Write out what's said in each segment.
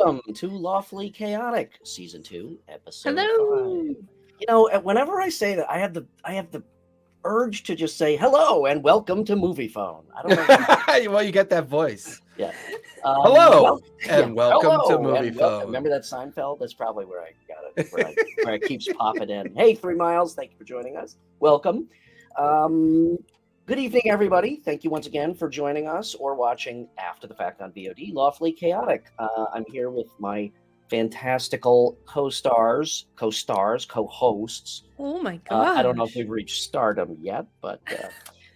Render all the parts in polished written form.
welcome to Lawfully Chaotic, Season 2, Episode 5. Hello. Whenever I say that, I have the urge to just say hello and welcome to Movie Phone. I don't know. Well, you get that voice. Yeah. Hello and welcome to hello Movie and Phone. welcome. Remember that Seinfeld? That's probably where I got it, where it keeps popping in. Hey, 3 Miles, thank you for joining us. Welcome. Good evening, everybody. Thank you once again for joining us or watching after the fact on VOD, Lawfully Chaotic. I'm here with my fantastical co-hosts. Oh my god! I don't know if we've reached stardom yet, but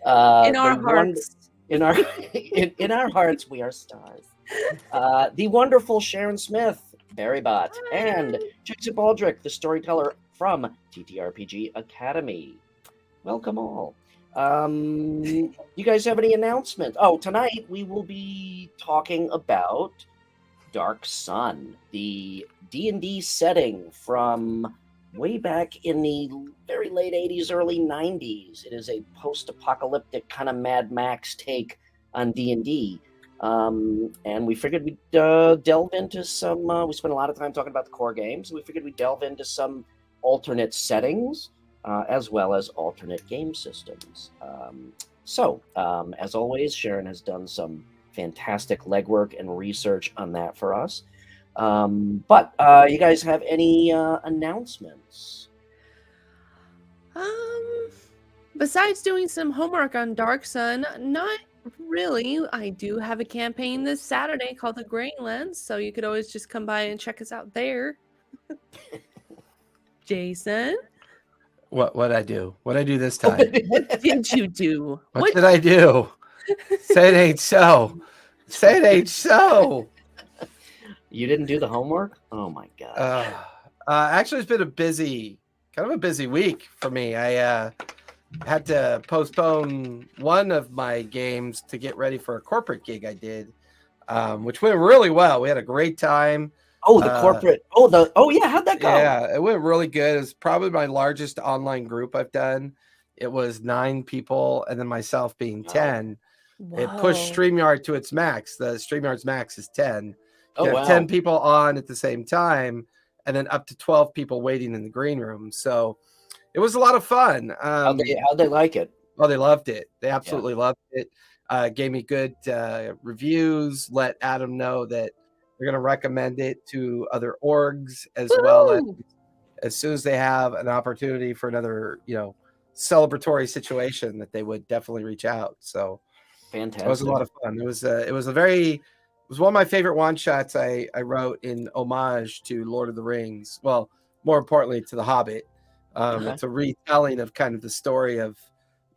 in our hearts, in our hearts, we are stars. The wonderful Sharon Smith, Barry Bot, and Jason Baldrick, the storyteller from TTRPG Academy. Welcome all. You guys have any announcements? Oh, tonight we will be talking about Dark Sun, the D&D setting from way back in the very late 80s, early 90s. It is a post-apocalyptic kind of Mad Max take on D&D. And we figured we'd delve into some, we spent a lot of time talking about the core games, so we figured we'd delve into some alternate settings, as well as alternate game systems. As always, Sharon has done some fantastic legwork and research on that for us. But you guys have any announcements? Besides doing some homework on Dark Sun, not really. I do have a campaign this Saturday called The Grey Lens, so you could always just come by and check us out there. Jason? What'd I do? What'd I do this time? What did you do? What did I do? Say it ain't so. Say it ain't so. You didn't do the homework? Oh my god. Actually, it's been kind of a busy week for me. I had to postpone one of my games to get ready for a corporate gig I did, which went really well. We had a great time. Oh, the corporate. Yeah. How'd that go? Yeah, it went really good. It was probably my largest online group I've done. It was 9 people, and then myself being 10. Whoa. It pushed StreamYard to its max. The StreamYard's max is 10. Oh, You have wow. 10 people on at the same time, and then up to 12 people waiting in the green room. So it was a lot of fun. How'd they like it? Oh, they loved it. They absolutely loved it. Gave me good reviews. Let Adam know that they're going to recommend it to other orgs as well as soon as they have an opportunity for another, celebratory situation that they would definitely reach out. So fantastic. It was a lot of fun. It was one of my favorite one shots I wrote in homage to Lord of the Rings. Well, more importantly to The Hobbit. It's a retelling of kind of the story of,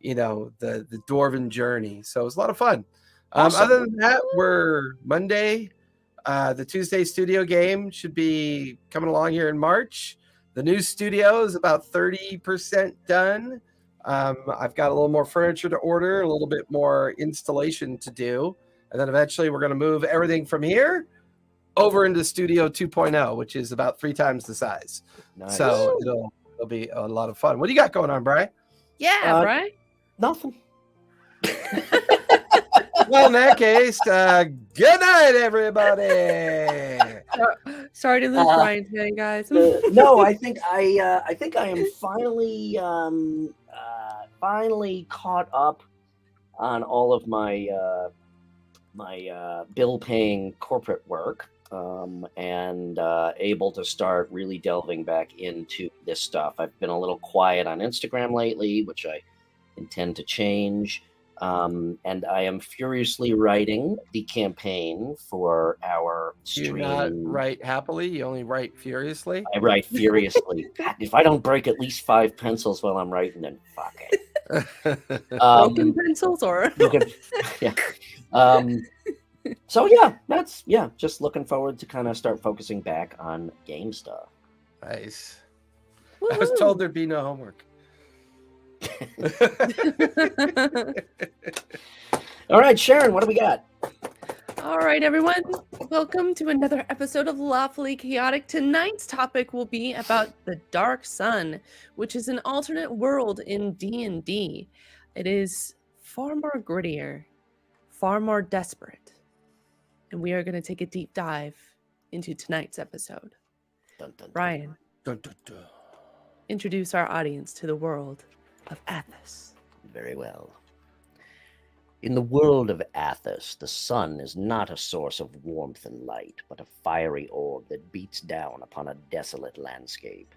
the Dwarven journey. So it was a lot of fun. Awesome. Other than that, we're Monday. The Tuesday studio game should be coming along here in March. The new studio is about 30% done. I've got a little more furniture to order, a little bit more installation to do. And then eventually we're going to move everything from here over into Studio 2.0, which is about 3 times the size. Nice. So it'll be a lot of fun. What do you got going on, Bri? Yeah, Bri? Nothing. Well, in that case, good night, everybody. Sorry to lose Brian today, guys. No, I think I am finally caught up on all of my bill-paying corporate work, and able to start really delving back into this stuff. I've been a little quiet on Instagram lately, which I intend to change. And I am furiously writing the campaign for our stream. You not write happily, you only write furiously? I write furiously. God, if I don't break at least 5 pencils while I'm writing, then fuck it. Broken pencils or? Yeah. So yeah, that's just looking forward to kind of start focusing back on game stuff. Nice. Woo-hoo. I was told there'd be no homework. All right, Sharon, what do we got? All right, everyone. Welcome to another episode of Lawfully Chaotic. Tonight's topic will be about the Dark Sun, which is an alternate world in D&D. It is far more grittier, far more desperate. And we are going to take a deep dive into tonight's episode. Dun, dun, dun. Brian, Dun, dun, dun. introduce our audience to the world of Athos. Very well. In the world of Athos, the sun is not a source of warmth and light, but a fiery orb that beats down upon a desolate landscape.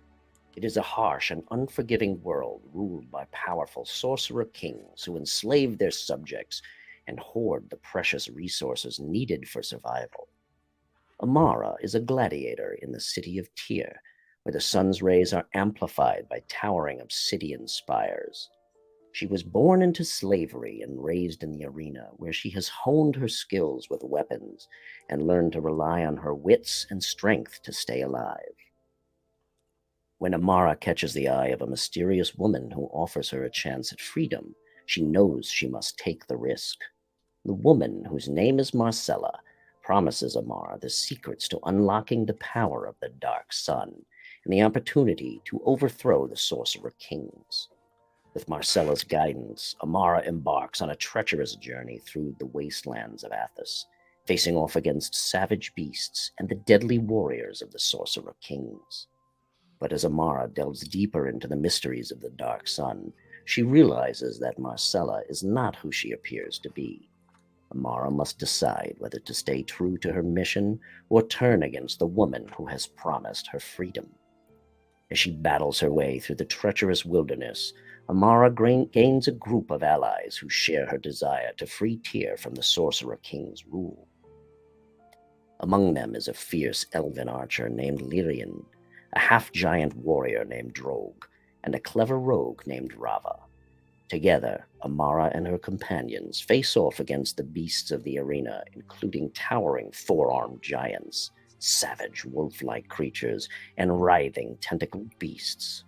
It is a harsh and unforgiving world ruled by powerful sorcerer kings who enslave their subjects and hoard the precious resources needed for survival. Amara is a gladiator in the city of Tyr, where the sun's rays are amplified by towering obsidian spires. She was born into slavery and raised in the arena, where she has honed her skills with weapons and learned to rely on her wits and strength to stay alive. When Amara catches the eye of a mysterious woman who offers her a chance at freedom, she knows she must take the risk. The woman, whose name is Marcella, promises Amara the secrets to unlocking the power of the Dark Sun and the opportunity to overthrow the Sorcerer Kings. With Marcella's guidance, Amara embarks on a treacherous journey through the wastelands of Athos, facing off against savage beasts and the deadly warriors of the Sorcerer Kings. But as Amara delves deeper into the mysteries of the Dark Sun, she realizes that Marcella is not who she appears to be. Amara must decide whether to stay true to her mission or turn against the woman who has promised her freedom. As she battles her way through the treacherous wilderness, Amara gains a group of allies who share her desire to free Tyr from the Sorcerer King's rule. Among them is a fierce elven archer named Lyrian, a half-giant warrior named Drogue, and a clever rogue named Rava. Together, Amara and her companions face off against the beasts of the arena, including towering four-armed giants, savage wolf-like creatures, and writhing tentacled beasts.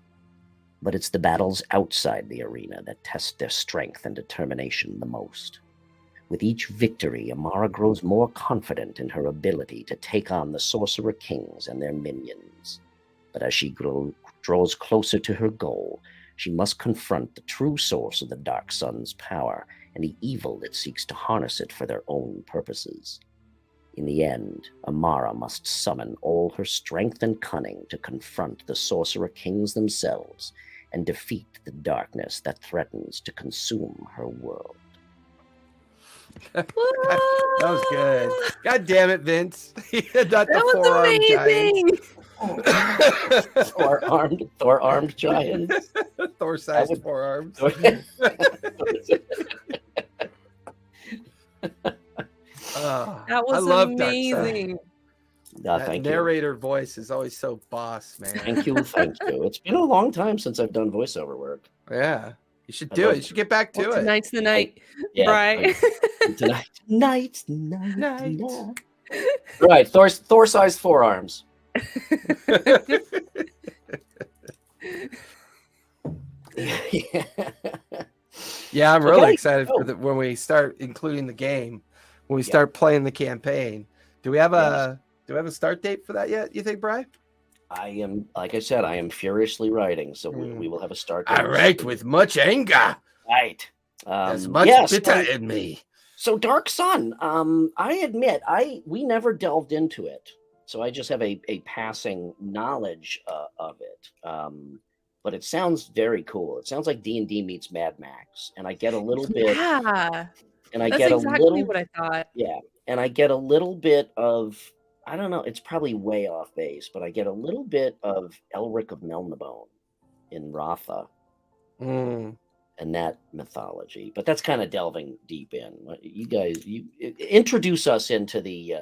But it's the battles outside the arena that test their strength and determination the most. With each victory, Amara grows more confident in her ability to take on the Sorcerer Kings and their minions. But as she draws closer to her goal, she must confront the true source of the Dark Sun's power and the evil that seeks to harness it for their own purposes. In the end, Amara must summon all her strength and cunning to confront the Sorcerer Kings themselves and defeat the darkness that threatens to consume her world. That was good. God damn it, Vince. Not That the was four-armed giants. amazing! Thor-armed giants. Thor-sized forearms. That was I love amazing. Ah, That thank you. narrator voice is always so boss, man. Thank you. It's been a long time since I've done voiceover work. Yeah, you should do it. You should get back to Well, it. tonight's the night, Yeah, right? Night. Right, Thor-sized forearms. Yeah, I'm really Okay. excited for when we start including the game, when we start playing the campaign. Do we have a start date for that yet? You think, Brian? I am, like I said, I am furiously writing, so we will have a start date. I write with much anger. Right. There's much bitter in me. So Dark Sun, I admit, we never delved into it, so I just have a passing knowledge of it. But it sounds very cool. It sounds like D&D meets Mad Max, and I get a little bit. Yeah, and I that's get exactly a little. what I thought. Yeah, and I get a little bit of. I don't know. It's probably way off base, but I get a little bit of Elric of Melnibone in Ratha. And that mythology, but that's kind of delving deep in. You guys, you introduce us into the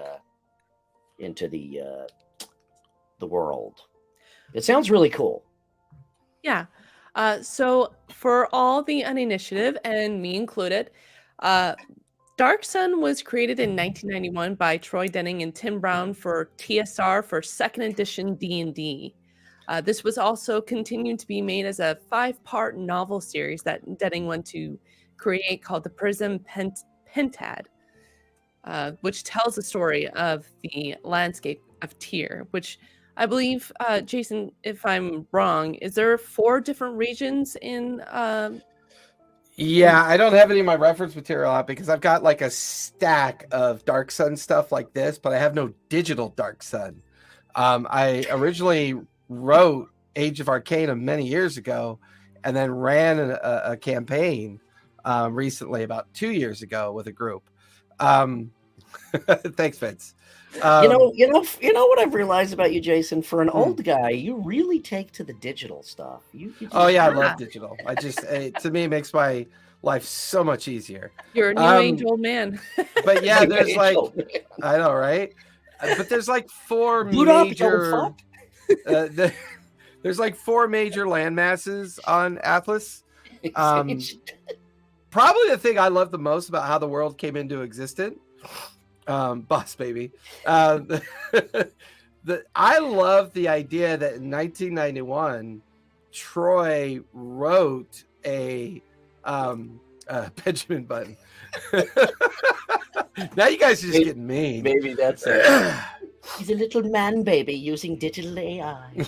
world. It sounds really cool. Yeah. So for all the uninitiative, and me included, Dark Sun was created in 1991 by Troy Denning and Tim Brown for TSR for 2nd edition D&D. This was also continued to be made as a 5-part novel series that Denning went to create called The Prism Pentad, which tells the story of the landscape of Tyr, which I believe, Jason, if I'm wrong, is there 4 different regions in Yeah, I don't have any of my reference material out because I've got like a stack of Dark Sun stuff like this, but I have no digital Dark Sun. I originally wrote Age of Arcanum many years ago and then ran a campaign recently, about 2 years ago, with a group. Thanks, Vince. You know what I've realized about you, Jason. For an old guy, you really take to the digital stuff. You Oh yeah, I Yeah. love digital. I just to me it makes my life so much easier. You're a new age old man. But yeah, New there's age like old man. I know, right? But there's like four Boot up, you major. old There's like four major land masses on Atlas. Probably the thing I love the most about how the world came into existence. Boss baby. I love the idea that in 1991, Troy wrote a Benjamin Button. Now you guys are just getting mean. Maybe that's it. He's a little man baby using digital AI.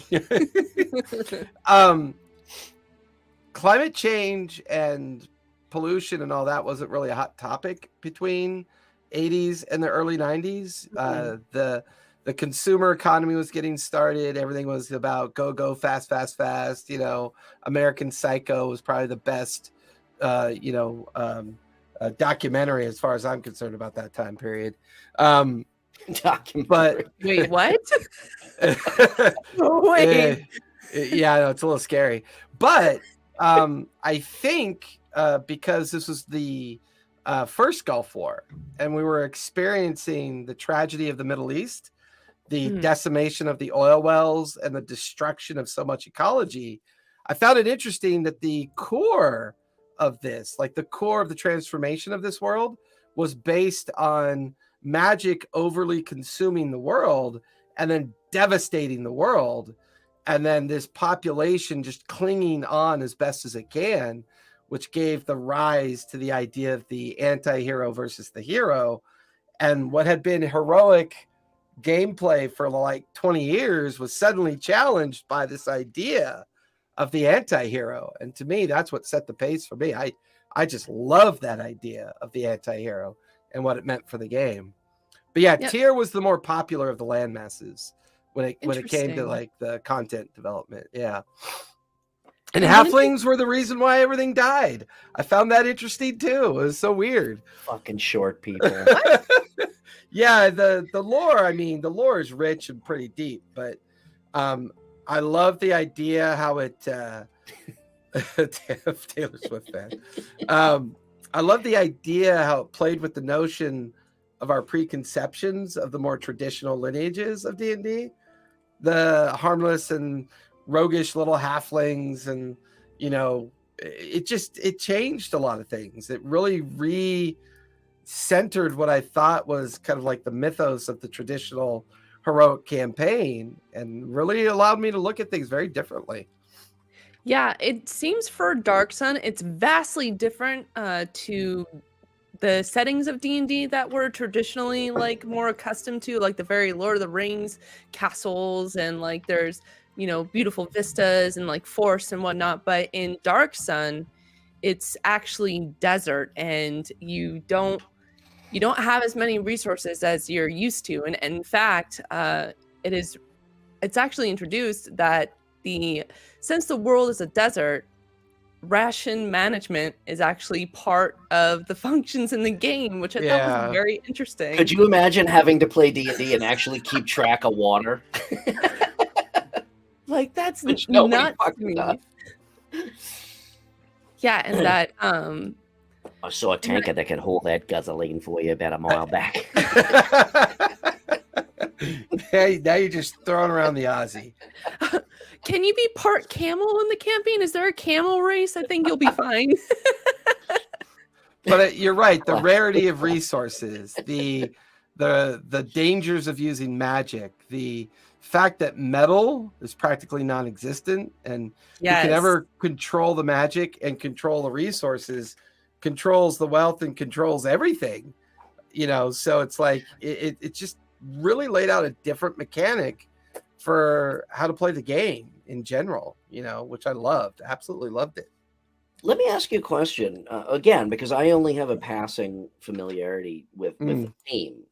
Climate change and pollution and all that wasn't really a hot topic between 80s and the early 90s. The consumer economy was getting started. Everything was about go fast. American Psycho was probably the best documentary as far as I'm concerned about that time period. Documentary. But Wait, what? Wait. Yeah, I know, it's a little scary. But I think because this was the first Gulf War and we were experiencing the tragedy of the Middle East, the decimation of the oil wells and the destruction of so much ecology, I found it interesting that the core of this, like the core of the transformation of this world, was based on magic overly consuming the world and then devastating the world. And then this population just clinging on as best as it can, which gave the rise to the idea of the anti-hero versus the hero. And what had been heroic gameplay for like 20 years was suddenly challenged by this idea of the anti-hero. And to me, that's what set the pace for me. I just love that idea of the anti-hero and what it meant for the game. But yeah, Yep. Tyr was the more popular of the land masses when it came to Interesting. like the content development. Yeah. And And what did halflings were the reason why everything died. I found that interesting too. It was so weird. Fucking short people. Yeah, the lore, I mean, the lore is rich and pretty deep, but I love the idea how it Taylor Swift fan. I love the idea how it played with the notion of our preconceptions of the more traditional lineages of D&D, the harmless and roguish little halflings, and it changed a lot of things. It really re-centered what I thought was kind of like the mythos of the traditional heroic campaign, and really allowed me to look at things very differently. Yeah, it seems for Dark Sun, it's vastly different to the settings of D&D that we're traditionally like more accustomed to, like the very Lord of the Rings castles, and like there's beautiful vistas and like forests and whatnot. But in Dark Sun, it's actually desert, and you don't have as many resources as you're used to. And in fact, it's actually introduced that since the world is a desert, ration management is actually part of the functions in the game, which I thought was very interesting. Could you imagine having to play D&D and actually keep track of water? Like, that's Which nobody nuts to fucking me. does. Yeah, and that I saw a tanker that could hold that gasoline for you about a mile back. Hey, now you're just throwing around the Aussie. Can you be part camel in the campaign? Is there a camel race? I think you'll be fine. But you're right. The rarity of resources, the dangers of using magic, the fact that metal is practically non-existent, and you can never control the magic and control the resources, controls the wealth and controls everything. So it's like it just really laid out a different mechanic for how to play the game in general, which I loved. Absolutely loved it. Let me ask you a question again, because I only have a passing familiarity with the theme.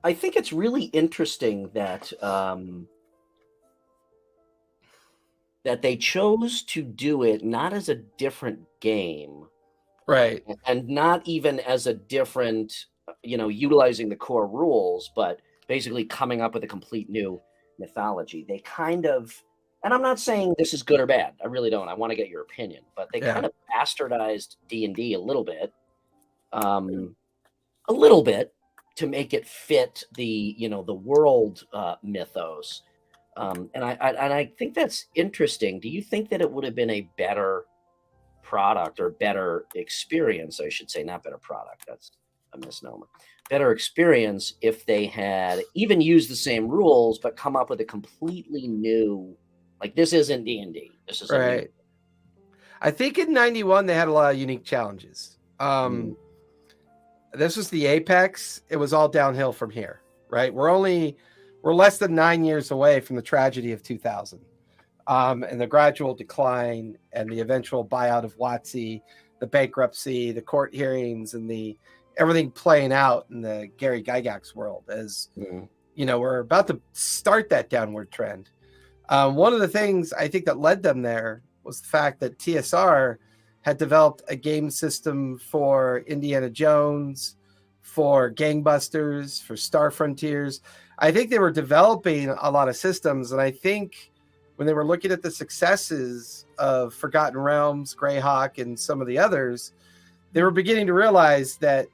I think it's really interesting that that they chose to do it not as a different game, Right. and not even as a different, utilizing the core rules, but basically coming up with a complete new mythology. They kind of, and I'm not saying this is good or bad. I really don't. I want to get your opinion, but they Yeah. kind of bastardized D&D a little bit to make it fit the world mythos. And I think that's interesting. Do you think that it would have been a better product or better experience, I should say, not better product, that's a misnomer, better experience, if they had even used the same rules but come up with a completely new, like, this isn't D&D, this is a new. Right. I think in 91 they had a lot of unique challenges. This was the apex. It was all downhill from here, right? We're less than 9 years away from the tragedy of 2000. And the gradual decline and the eventual buyout of WotC, the bankruptcy, the court hearings, and the everything playing out in the Gary Gygax world as, we're about to start that downward trend. One of the things I think that led them there was the fact that TSR had developed a game system for Indiana Jones, for Gangbusters, for Star Frontiers. I think they were developing a lot of systems, and I think when they were looking at the successes of Forgotten Realms, Greyhawk, and some of the others, they were beginning to realize that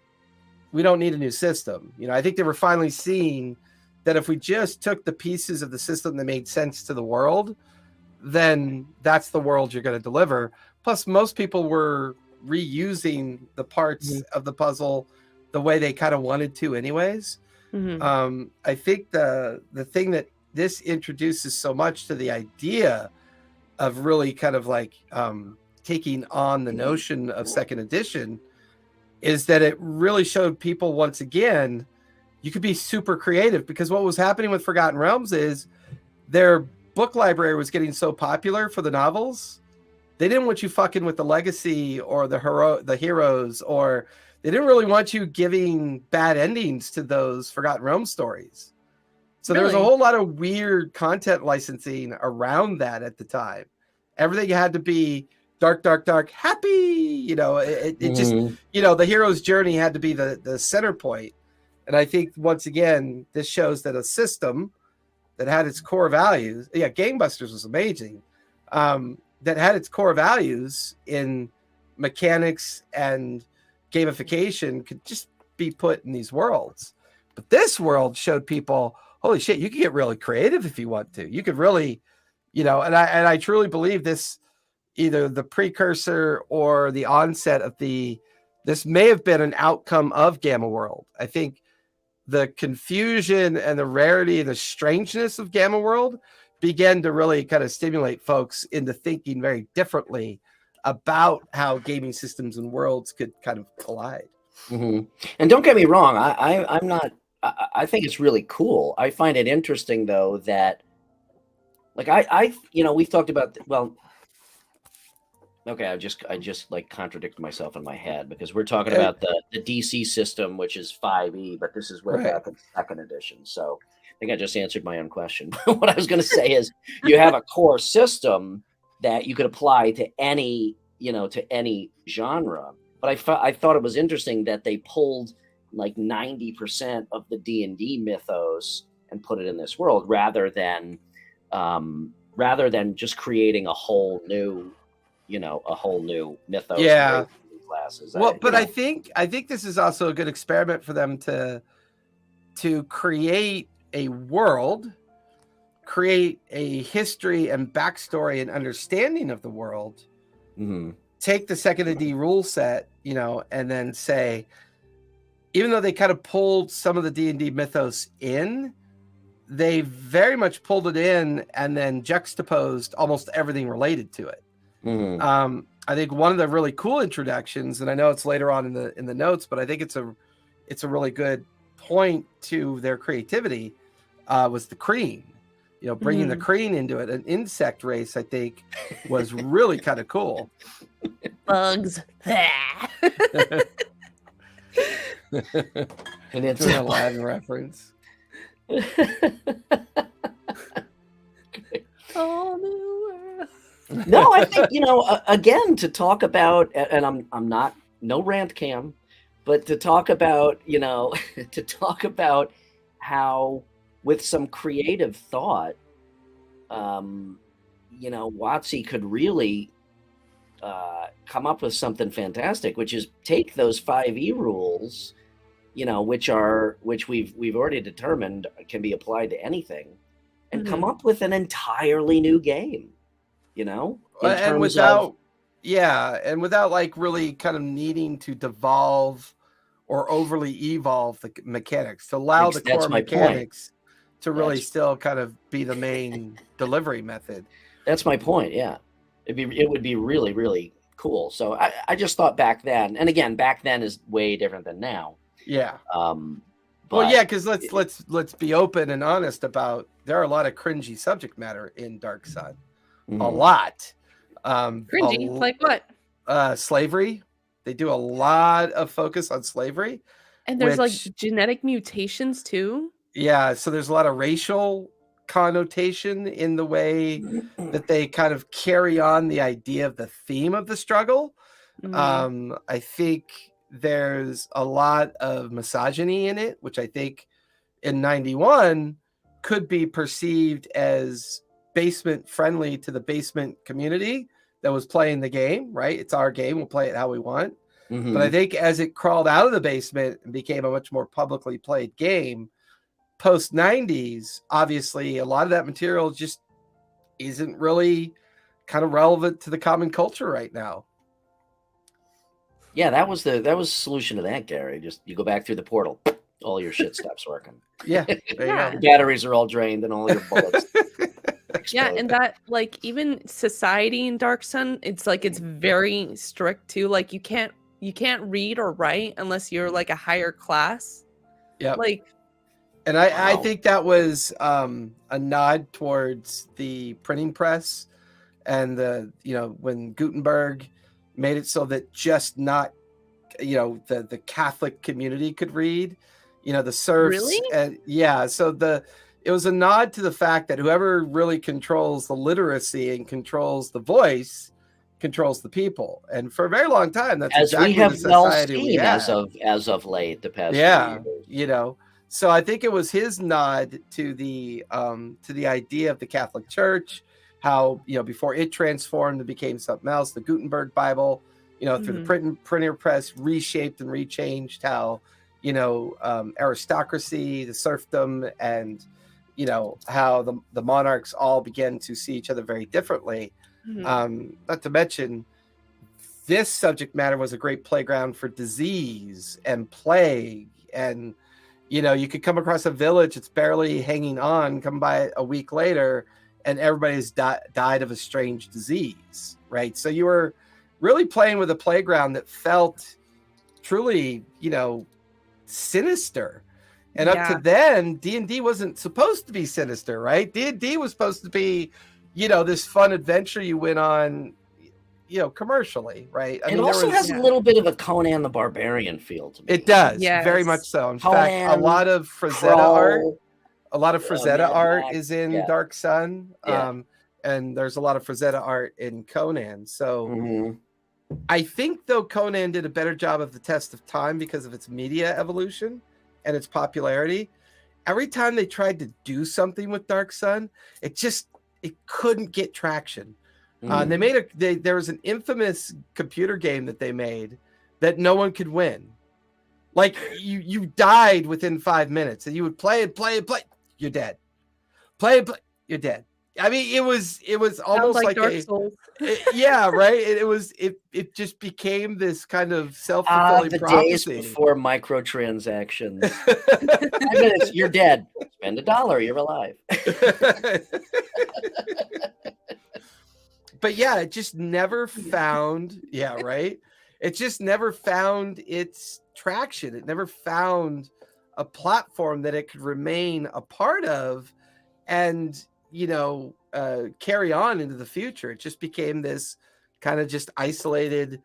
we don't need a new system. I think they were finally seeing that if we just took the pieces of the system that made sense to the world, then that's the world you're going to deliver. Plus, most people were reusing the parts of the puzzle the way they kind of wanted to anyways. I think the thing that this introduces so much to the idea of really kind of like taking on the notion of second edition is that it really showed people once again, you could be super creative, because what was happening with Forgotten Realms is their book library was getting so popular for the novels. They didn't want you fucking with the legacy or the heroes, or they didn't really want you giving bad endings to those Forgotten Realms stories. So there was a whole lot of weird content licensing around that at the time. Everything had to be dark, dark, dark, happy. It just, the hero's journey had to be the center point. And I think, once again, this shows that a system that had its core values, Gangbusters was amazing, that had its core values in mechanics and gamification could just be put in these worlds. But this world showed people, holy shit, you can get really creative if you want to. You could really, and I truly believe this, either the precursor or the onset of this may have been an outcome of Gamma World. I think the confusion and the rarity and the strangeness of Gamma World began to really kind of stimulate folks into thinking very differently about how gaming systems and worlds could kind of collide. And don't get me wrong, I'm not, I think it's really cool. I find it interesting, though, that, like, we've talked about, okay, I just like contradicted myself in my head, because we're talking about the DC system, which is 5e, but this is way back in second edition. So I think I just answered my own question. What I was going to say is, you have a core system that you could apply to any genre. But I thought it was interesting that they pulled like 90% of the D&D mythos and put it in this world, rather than just creating a whole new mythos. Yeah. Classes. Well, I think this is also a good experiment for them to create a world, create a history and backstory and understanding of the world. Take the second AD rule set, and then say, even though they kind of pulled some of the D&D mythos in, they very much pulled it in and then juxtaposed almost everything related to it. I think one of the really cool introductions, and I know it's later on in the notes, but I think it's a really good point to their creativity, was the Kreen. bringing the crane into it, an insect race, I think was really kind of cool. Bugs. And it's Doing a Latin reference. Oh, new world. No, I think, again, to talk about, and I'm not, no rant cam, but to talk about, to talk about how with some creative thought, WotC could really come up with something fantastic, which is take those 5e rules, which we've already determined can be applied to anything, and come up with an entirely new game, and without like really kind of needing to devolve or overly evolve the mechanics, to allow the core mechanics to really still kind of be the main delivery method. That's my point. Yeah, it would be really, really cool. So I just thought back then, and again, back then is way different than now. Yeah. Because let's be open and honest about, there are a lot of cringy subject matter in Dark Sun. A lot. Cringy, like what? Slavery. They do a lot of focus on slavery. And there's like genetic mutations too. Yeah, so there's a lot of racial connotation in the way that they kind of carry on the idea of the theme of the struggle. I think there's a lot of misogyny in it, which I think in 91 could be perceived as basement friendly to the basement community that was playing the game, right? It's our game, we'll play it how we want. But I think as it crawled out of the basement and became a much more publicly played game, post 90s, obviously a lot of that material just isn't really kind of relevant to the common culture right now. Yeah, that was the solution to that, Gary. Just you go back through the portal, all your shit stops working. Yeah, there you go. The batteries are all drained and all your bullets. Yeah, and that, like, even society in Dark Sun, it's like it's very strict too. Like you can't read or write unless you're like a higher class. Yeah. Like, and I think that was a nod towards the printing press and when Gutenberg made it so that just not the Catholic community could read, the serfs. Really? So it was a nod to the fact that whoever really controls the literacy and controls the voice controls the people. And for a very long time, that's as exactly we have the society well seen we had. as of late, the past few years. So I think it was his nod to the idea of the Catholic Church, how before it transformed and became something else, the Gutenberg Bible, through the printer press reshaped and rechanged how aristocracy, the serfdom, and how the monarchs all began to see each other very differently. Not to mention, this subject matter was a great playground for disease and plague. And, you could come across a village that's barely hanging on, come by a week later, and everybody's died of a strange disease, right? So you were really playing with a playground that felt truly, sinister. And up to then, D&D wasn't supposed to be sinister, right? D&D was supposed to be, this fun adventure you went on, commercially, right? It also has a little bit of a Conan the Barbarian feel to me. It does, very much so. In fact, a lot of Frazetta art is in Dark Sun, and there's a lot of Frazetta art in Conan. So I think, though, Conan did a better job of the test of time because of its media evolution and its popularity. Every time they tried to do something with Dark Sun, it couldn't get traction. There was an infamous computer game that they made that no one could win. Like you died within 5 minutes, and you would play, you're dead. Play, you're dead. I mean, it was almost like Dark Souls. Right. It just became this kind of self-fulfilling prophecy. Days before microtransactions. 5 minutes, you're dead. Spend $1, you're alive. But it just never found. It just never found its traction. It never found a platform that it could remain a part of. And carry on into the future. It just became this kind of just isolated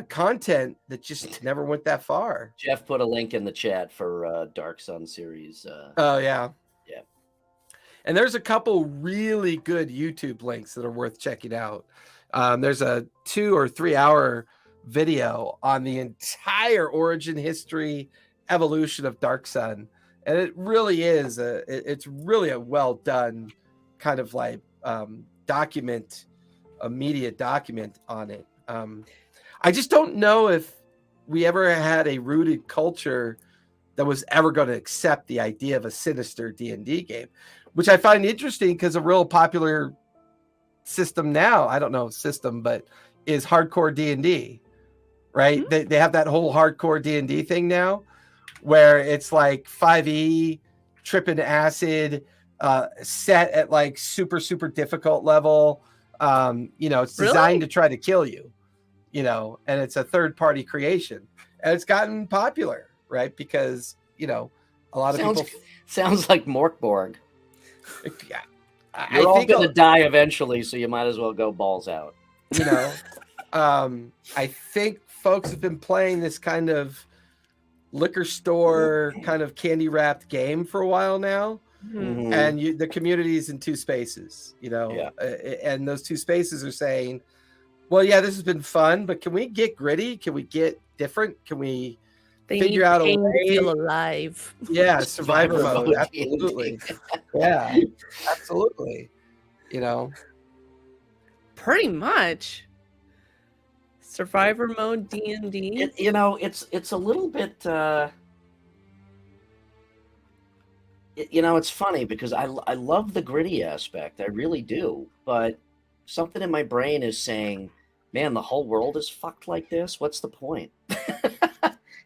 content that just never went that far. Jeff put a link in the chat for Dark Sun series. Oh yeah. Yeah. And there's a couple really good YouTube links that are worth checking out. There's a 2 or 3 hour video on the entire origin, history, evolution of Dark Sun. And it really is it's really a well done kind of like immediate document on it. I just don't know if we ever had a rooted culture that was ever going to accept the idea of a sinister D&D game, which I find interesting because a real popular system now, I don't know system, but is hardcore D&D, right? Mm-hmm. They have that whole hardcore D&D thing now where it's like 5e, tripping acid, set at like super, super difficult level. It's designed to try to kill you, and it's a third party creation, and it's gotten popular, right? Because, a lot of people sounds like Morkborg. Yeah. You're all going to die eventually, so you might as well go balls out. I think folks have been playing this kind of liquor store kind of candy wrapped game for a while now. Mm-hmm. And the community is in 2 spaces, and those 2 spaces are saying, well, yeah, this has been fun, but can we get gritty? Can we get different? Can we figure out a way to feel alive? Yeah, survivor mode. Absolutely. Yeah, absolutely. Pretty much. Survivor mode D&D. It's a little bit. It's funny because I love the gritty aspect. I really do, but something in my brain is saying, "Man, the whole world is fucked like this. What's the point?"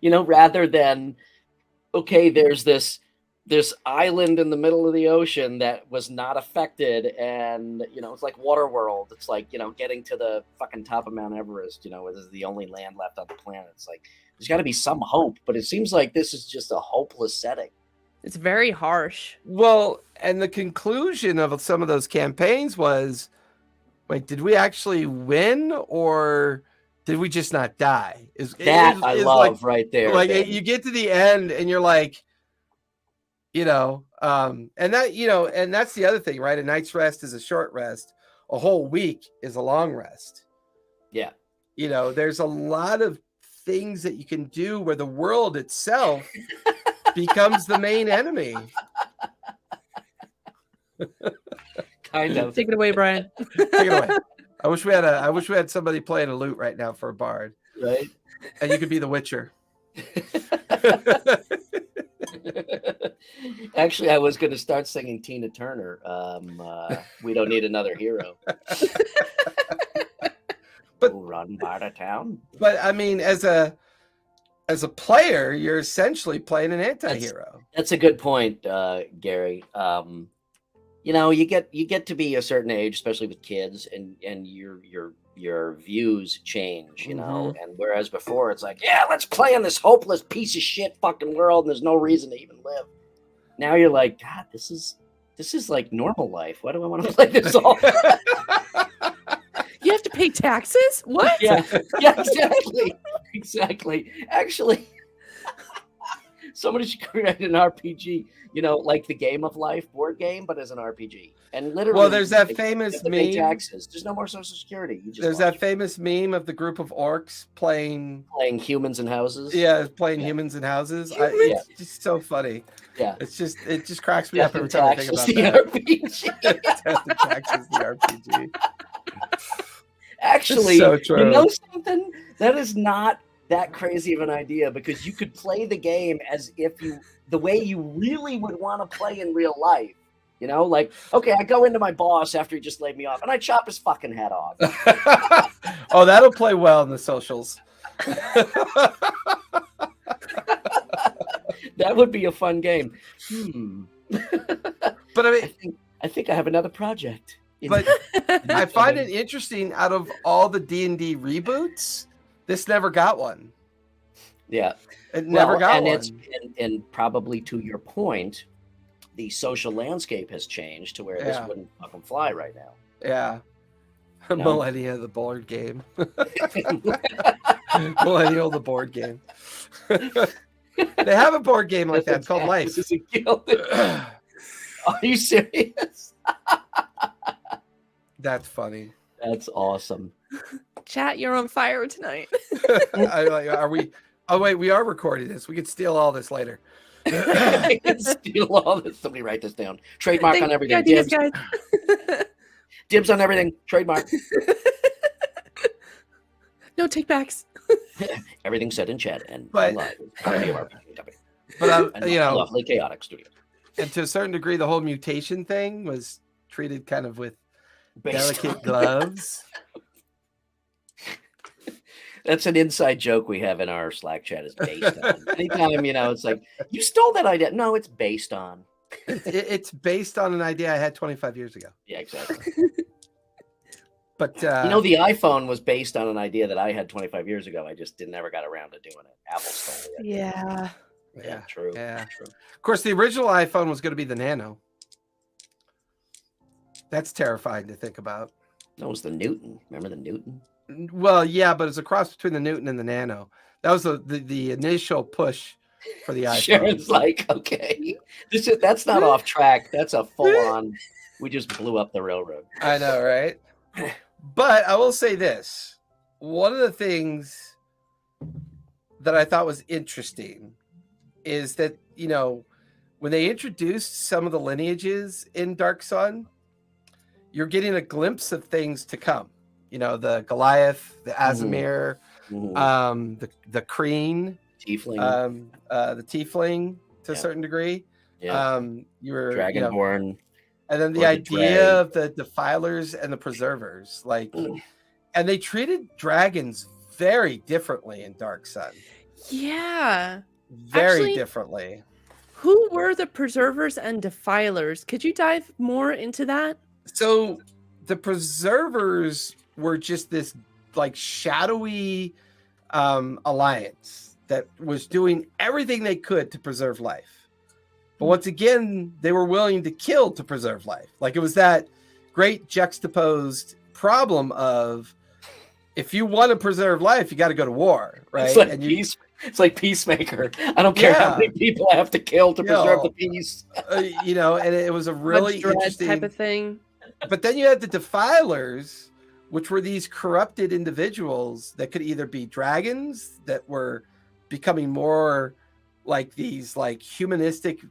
Rather than, okay, there's this island in the middle of the ocean that was not affected, and it's like Waterworld. It's like getting to the fucking top of Mount Everest. Where this is the only land left on the planet. It's like there's got to be some hope, but it seems like this is just a hopeless setting. It's very harsh. Well, and the conclusion of some of those campaigns was, wait, did we actually win, or did we just not die? I love right there. Like you get to the end and you're like, and that, and that's the other thing, right? A night's rest is a short rest. A whole week is a long rest. Yeah. There's a lot of things that you can do where the world itself becomes the main enemy. Kind of. Take it away, Brian. Take it away. I wish we had somebody playing a lute right now for a bard. Right. And you could be the Witcher. Actually, I was going to start singing Tina Turner. We don't need another hero. But run by the town. But I mean, as a player, you're essentially playing an anti-hero. That's a good point, Gary. You get to be a certain age, especially with kids, and your views change, and whereas before it's like, yeah, let's play in this hopeless piece of shit fucking world and there's no reason to even live. Now you're like, God, this is like normal life. Why do I want to play this all? You have to pay taxes? What? Yeah, exactly. Actually, somebody should create an RPG, like the Game of Life board game, but as an RPG. And literally, well, there's that famous meme. Pay taxes. There's no more Social Security. There's that famous meme of the group of orcs playing humans in houses. Yeah, playing humans in houses. It's just so funny. Yeah, it just cracks me up every time I think about that. Death and Taxes, the RPG. Actually, so true. You know something? That is not that crazy of an idea, because you could play the game as if the way you really would want to play in real life. Like, okay, I go into my boss after he just laid me off and I chop his fucking head off. Oh, that'll play well in the socials. That would be a fun game. But I mean, I think I have another project. But I find it interesting, out of all the D&D reboots, this never got one. Yeah. It never got one. And probably to your point, the social landscape has changed to where this Yeah. wouldn't fucking fly right now. Yeah. No. Millennia, the board game. Millennial, the board game. They have a board game like that. It's called Life. This isn't gilded. Are you serious? That's funny. That's awesome. Chat, you're on fire tonight. Are we? Oh wait, we are recording this. We could steal all this later. I can steal all this. Somebody write this down. Trademark on everything. Ideas, Dibs. guys. Dibs on everything. Trademark. No takebacks. Everything said in chat and But- live. Copy of our topic. But And you know, Lawfully Chaotic Studio. and to a certain degree, the whole mutation thing was treated kind of with Based delicate on- gloves. That's an inside joke we have in our Slack chat. Is based on. Anytime it's like you stole that idea. No, it's based on. It's based on an idea I had 25 years ago. Yeah, exactly. But the iPhone was based on an idea that I had 25 years ago. I just never got around to doing it. Apple stole it. Yeah. Yeah, true. Yeah. True. Of course, the original iPhone was going to be the Nano. That's terrifying to think about. That was the Newton. Remember the Newton? Well, yeah, but it's a cross between the Newton and the Nano. That was the initial push for the iPhone. Sharon's like, okay, that's not off track. That's a full on. We just blew up the railroad. I know, right? But I will say this. One of the things that I thought was interesting is that, when they introduced some of the lineages in Dark Sun, you're getting a glimpse of things to come. The Goliath, the Azimir, the Kreen, Tiefling, the Tiefling to a certain degree. yeah, You were Dragonborn. and then the or the idea Drag. of the Defilers and the Preservers, and they treated dragons very differently in Dark Sun. Yeah. Very Actually- differently. Who were the preservers and defilers? Could you dive more into that? So the Preservers were just this shadowy alliance that was doing everything they could to preserve life. But once again, they were willing to kill to preserve life. It was that great juxtaposed problem of, if you want to preserve life, you got to go to war, right? It's like it's like Peacemaker. I don't care how many people I have to kill to preserve the peace. and it was a really Judge Dredd interesting type of thing. But then you had the Defilers, which were these corrupted individuals that could either be dragons that were becoming more like these humanistic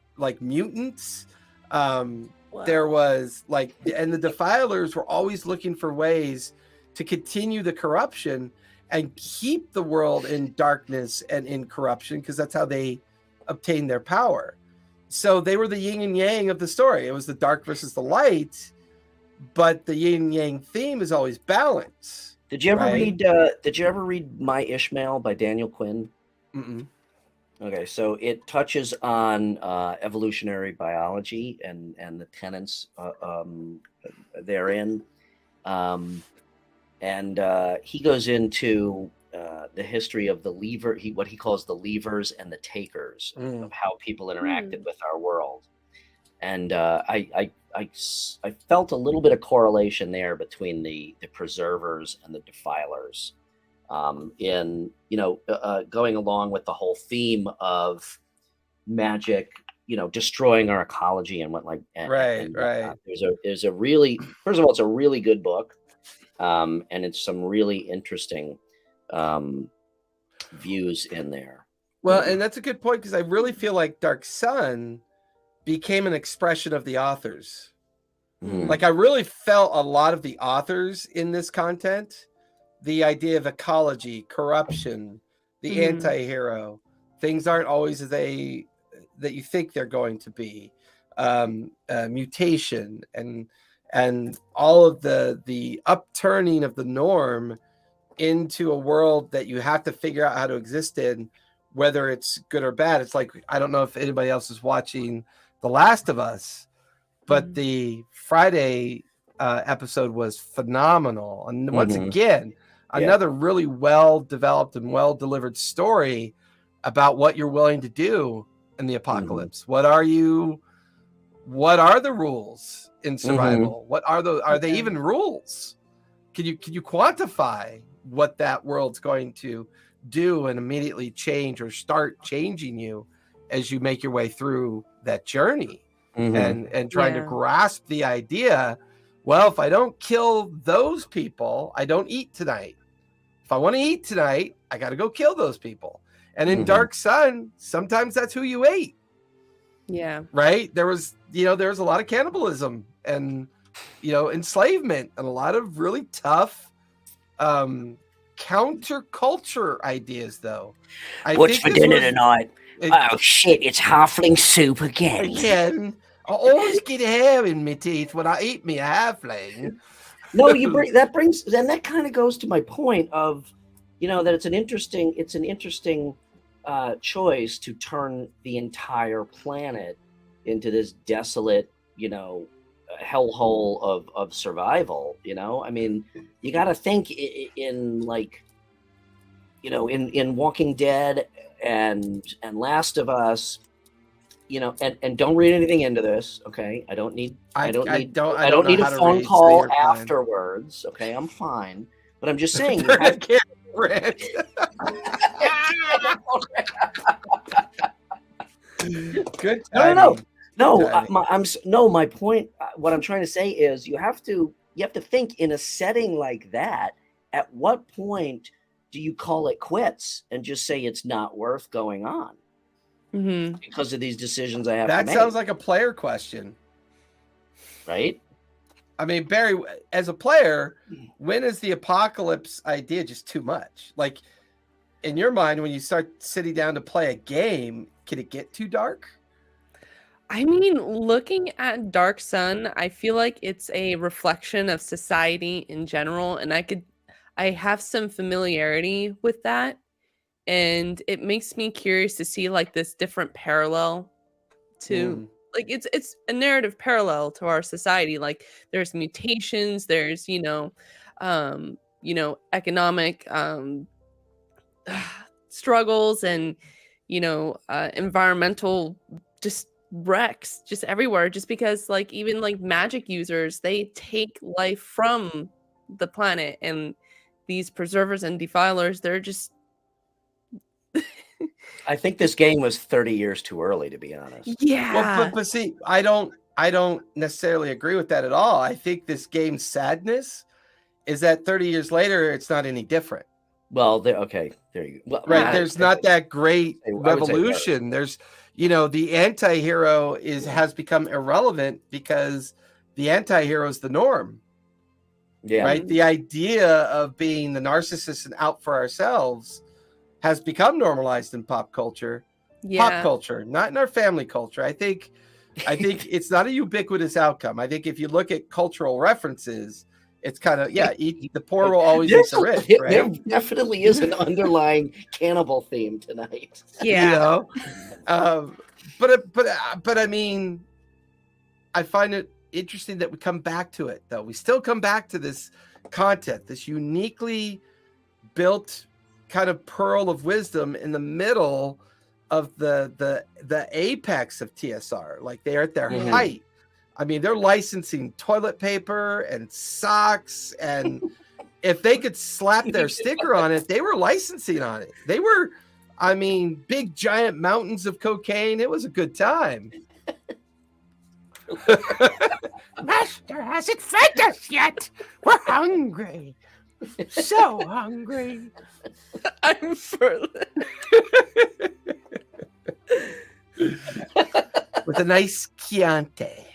mutants. There was and the Defilers were always looking for ways to continue the corruption and keep the world in darkness and in corruption, because that's how they obtained their power. So they were the yin and yang of the story. It was the dark versus the light, but the yin and yang theme is always balance. Did you ever right? read? Did you ever read My Ishmael by Daniel Quinn? Mm-mm. Okay, so it touches on evolutionary biology and the tenets therein, and he goes into the history of the lever, what he calls the levers and the takers of how people interacted with our world, and I felt a little bit of correlation there between the preservers and the defilers. In going along with the whole theme of magic, destroying our ecology and what Right. There's a really, first of all, it's a really good book, and it's some really interesting views in there. Well, and that's a good point, because I really feel like Dark Sun became an expression of the authors. I really felt a lot of the authors in this content. The idea of ecology, corruption, the anti-hero, things aren't always that you think they're going to be, mutation, and all of the upturning of the norm into a world that you have to figure out how to exist in, whether it's good or bad. It's I don't know if anybody else is watching The Last of Us, but the Friday episode was phenomenal. And once again, another really well developed and well delivered story about what you're willing to do in the apocalypse. What are you what are the rules in survival? What are those? Are they even rules? Can you quantify what that world's going to do and immediately change or start changing you as you make your way through that journey? And trying to grasp the idea, well, if I don't kill those people, I don't eat tonight. If I want to eat tonight, I got to go kill those people. And in Dark Sun, sometimes that's who you ate. Yeah. Right? There was a lot of cannibalism and, enslavement and a lot of really tough counterculture ideas, though. What's for dinner tonight? Oh, shit, it's halfling soup again. I always get hair in my teeth when I eat me a halfling. No, that kind of goes to my point of, that it's an interesting choice to turn the entire planet into this desolate, hellhole of survival. I mean, you got to think in Walking Dead and Last of Us. And don't read anything into this, okay? I don't need a phone call afterwards, okay? I'm fine, but I'm just saying. Good. No. My point. What I'm trying to say is, you have to think in a setting like that. At what point do you call it quits and just say it's not worth going on? Because of these decisions I have to make. That sounds like a player question. Right? I mean, Barry, as a player, when is the apocalypse idea just too much? Like, in your mind, when you start sitting down to play a game, can it get too dark? I mean, looking at Dark Sun, I feel like it's a reflection of society in general, and I have some familiarity with that. And it makes me curious to see like this different parallel to like it's a narrative parallel to our society. Like there's mutations, there's economic struggles and environmental just wrecks just everywhere, just because like even like magic users, they take life from the planet, and these preservers and defilers, they're just I think this game was 30 years too early, to be honest. Yeah. Well, but see, I don't necessarily agree with that at all. I think this game's sadness is that 30 years later, it's not any different. Well, there you go. Well, right. There's not that great revolution. There's, the anti-hero has become irrelevant because the anti-hero is the norm. Yeah. Right. The idea of being the narcissist and out for ourselves has become normalized in pop culture. Pop culture, not in our family culture. I think it's not a ubiquitous outcome. I think if you look at cultural references, it's kind of the poor will always eat the rich. Right? There definitely is an underlying cannibal theme tonight. Yeah. But I mean, I find it interesting that we come back to it, though. We still come back to this content, this uniquely built kind of pearl of wisdom in the middle of the apex of TSR. Like they're at their height. I mean, they're licensing toilet paper and socks, and if they could slap their sticker on it, they were licensing on it. They were, I mean, big giant mountains of cocaine. It was a good time. Master hasn't fed us yet. We're hungry. So hungry. I'm further. With a nice Chianti.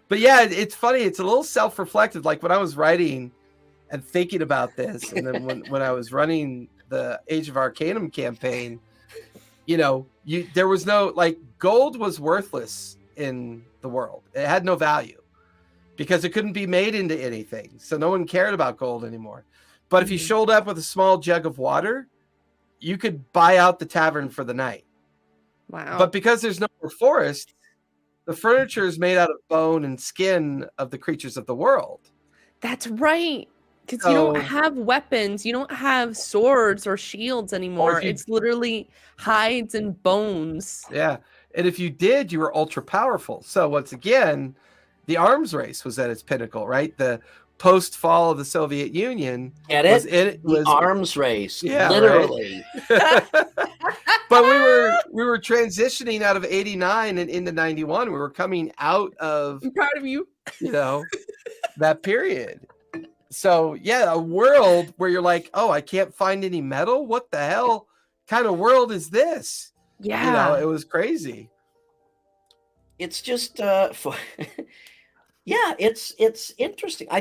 But yeah, it's funny. It's a little self-reflective. Like when I was writing and thinking about this, and then when I was running the Age of Arcanum campaign, there was no, like, gold was worthless in the world. It had no value because it couldn't be made into anything. So no one cared about gold anymore. But if you showed up with a small jug of water, you could buy out the tavern for the night. Wow. But because there's no more forest, the furniture is made out of bone and skin of the creatures of the world. That's right. Because you don't have weapons. You don't have swords or shields anymore. It's literally hides and bones. Yeah. And if you did, you were ultra powerful. So once again, the arms race was at its pinnacle, right? The post fall of the Soviet Union Get was it? The arms race, Yeah, literally. Right? But we were transitioning out of 89 and into 91. We were coming out of, I'm proud of you. that period. So yeah, a world where you're like, oh, I can't find any metal. What the hell kind of world is this? Yeah. It was crazy. It's just yeah, it's interesting. I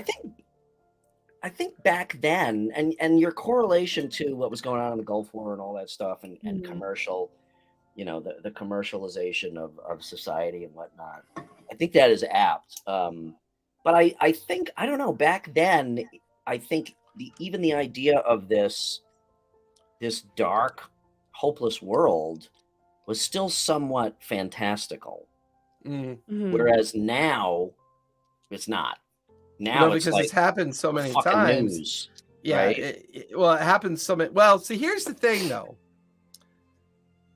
think back then, and your correlation to what was going on in the Gulf War and all that stuff, and commercial, the commercialization of society and whatnot. I think that is apt. But I think, I don't know, back then, I think even the idea of this dark, hopeless world was still somewhat fantastical. Whereas now, it's not. Now it's because like it's happened so many fucking times. news, Yeah. right? It happens so many. Well, see, here's the thing, though.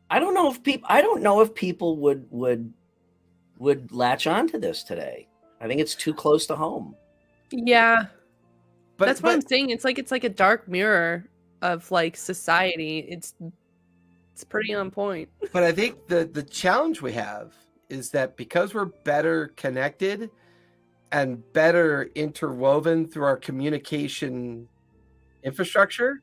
I don't know if people would latch onto this today. I think it's too close to home. Yeah. But that's what I'm saying. It's like a dark mirror of like society. It's pretty on point. But I think the challenge we have is that because we're better connected and better interwoven through our communication infrastructure,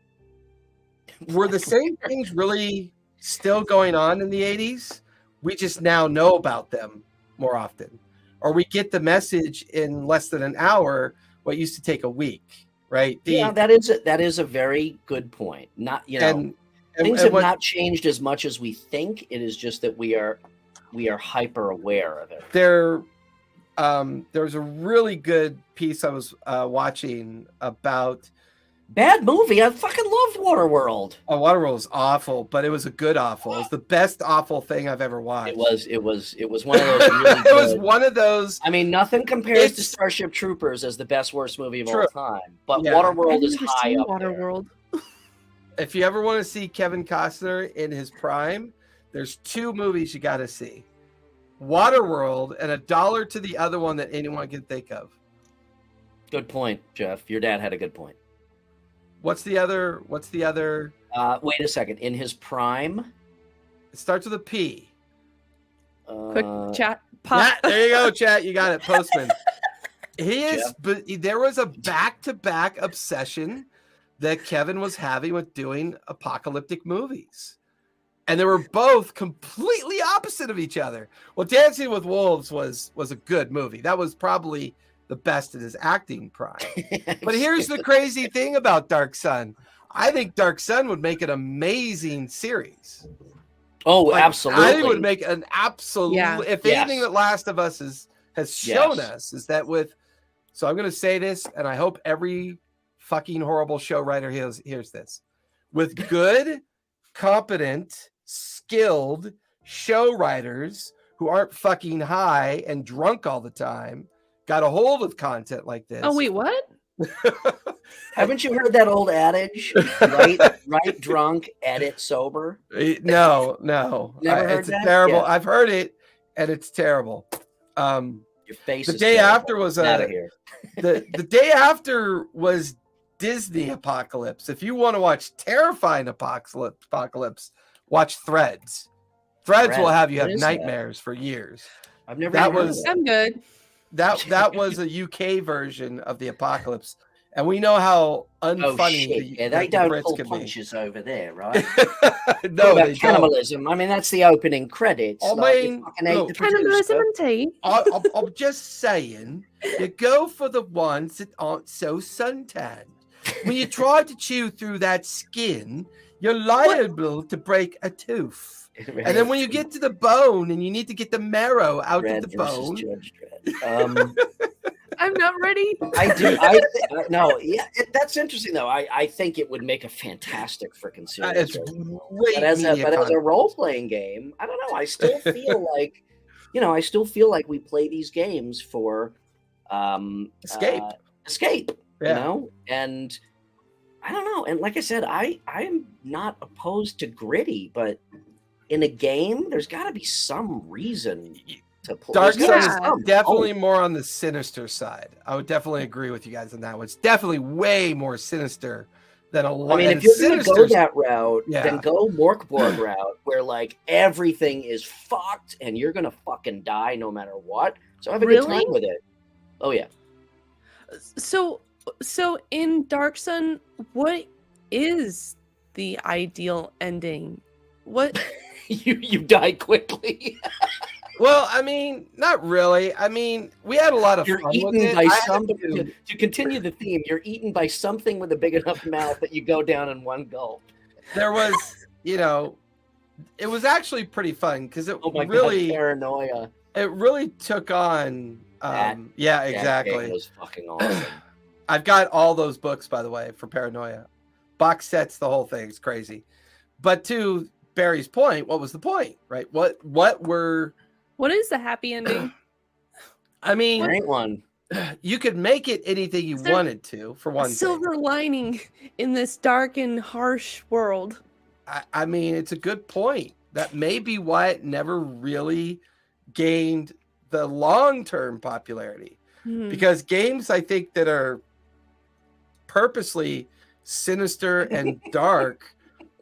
were the same things really still going on in the 80s? We just now know about them more often. Or we get the message in less than an hour, what used to take a week, right? Yeah, that is a very good point. Not, things have not changed as much as we think. It is just that we are hyper aware of it. There was a really good piece I was watching about. Bad movie. I fucking loved Waterworld. Oh, Waterworld was awful, but it was a good awful. It was the best awful thing I've ever watched. It was one of those really good. It was one of those. I mean, nothing compares to Starship Troopers as the best worst movie of all time. But Yeah. Waterworld is high up Waterworld. If you ever want to see Kevin Costner in his prime, there's two movies you got to see: Waterworld and $1 to the other one that anyone can think of. Good point, Jeff. Your dad had a good point. What's the other? Wait a second. In his prime? It starts with a P. Quick chat. Yeah, there you go, chat. You got it. Postman. He is, Jeff. but there was a back-to-back obsession that Kevin was having with doing apocalyptic movies. And they were both completely opposite of each other. Well, Dancing with Wolves was a good movie. That was probably the best in his acting prime. But here's the crazy thing about Dark Sun. I think Dark Sun would make an amazing series. Oh, absolutely. I think it would make an absolute. Yeah. If anything that Last of Us has shown us is that with. So I'm going to say this, and I hope every fucking horrible show writer hears this. With good, competent, skilled show writers who aren't fucking high and drunk all the time, got a hold of content like this. Oh wait, what? Haven't you heard that old adage? Write drunk, edit sober. No. Never heard it's that? terrible. Yeah. I've heard it, and it's terrible. Your face. The is day terrible. after was Out of here. the day after was Disney Apocalypse. If you want to watch terrifying apocalypse, watch Threads. Threads will have you What have is that? nightmares for years. I've never. That even heard was- of that. I'm good. That was a UK version of the apocalypse, and we know how unfunny the they the don't Brits pull can be. punches over there, right? No, What they about cannibalism? I mean, that's the opening credits. I Like, you mean, fucking ate look, the Cannibalism producer. and tea. I'm just saying, you go for the ones that aren't so suntanned. When you try to chew through that skin, you're liable to break a tooth. And then when you get to the bone and you need to get the marrow out Dredd of the versus bone. Judge Dredd. I'm not ready. I do. No, yeah, that's interesting though. I think it would make a fantastic freaking series. It's right? great. But as media a content. role playing game, I don't know. I still feel like, we play these games for Escape. escape. Yeah. And I don't know. And like I said, I am not opposed to gritty, but in a game, there's got to be some reason to play. Dark there's Sun gotta is be some definitely hope. more on the sinister side. I would definitely agree with you guys on that one. It's definitely way more sinister than a lot. I mean, if you're going to go that route, then go Morkborg route, where like everything is fucked and you're going to fucking die no matter what. So have a good time with it. Oh yeah. So in Dark Sun, what is the ideal ending? What you die quickly. Well, I mean, not really. I mean, we had a lot of You're fun eaten with it. by something. To continue the theme, you're eaten by something with a big enough mouth that you go down in one gulp. There was, it was actually pretty fun because it God, paranoia. It really took on. Yeah, exactly. That was fucking awesome. I've got all those books, by the way, for Paranoia. Box sets, the whole thing is crazy. But to Barry's point, what was the point, right? What is the happy ending? I mean, great one. You could make it anything you wanted to, for one thing. Silver lining in this dark and harsh world. I mean, it's a good point. That may be why it never really gained the long-term popularity. Because games, I think, that are purposely sinister and dark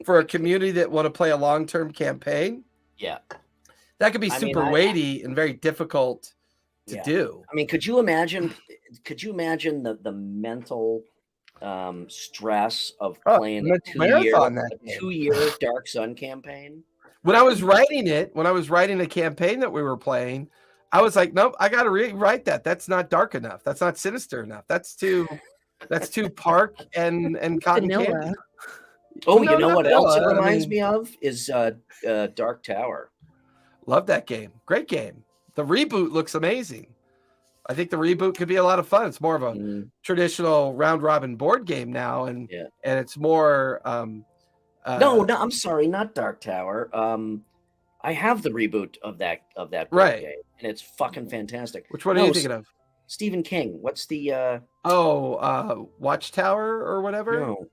for a community that want to play a long-term campaign, that could be super weighty and very difficult to do. I mean, could you imagine the mental stress of playing a 2-year Dark Sun campaign? When I was writing a campaign that we were playing, I was like, nope, I got to rewrite that. That's not dark enough. That's not sinister enough. That's too Park and cotton candy. Oh, you know what else it reminds me of is Dark Tower. Love that game. Great game. The reboot looks amazing. I think the reboot could be a lot of fun. It's more of a traditional round robin board game now, and it's more. No, I'm sorry, not Dark Tower. I have the reboot of that board game, and it's fucking fantastic. Which one are you thinking of? Stephen King. What's the Watchtower or whatever? No.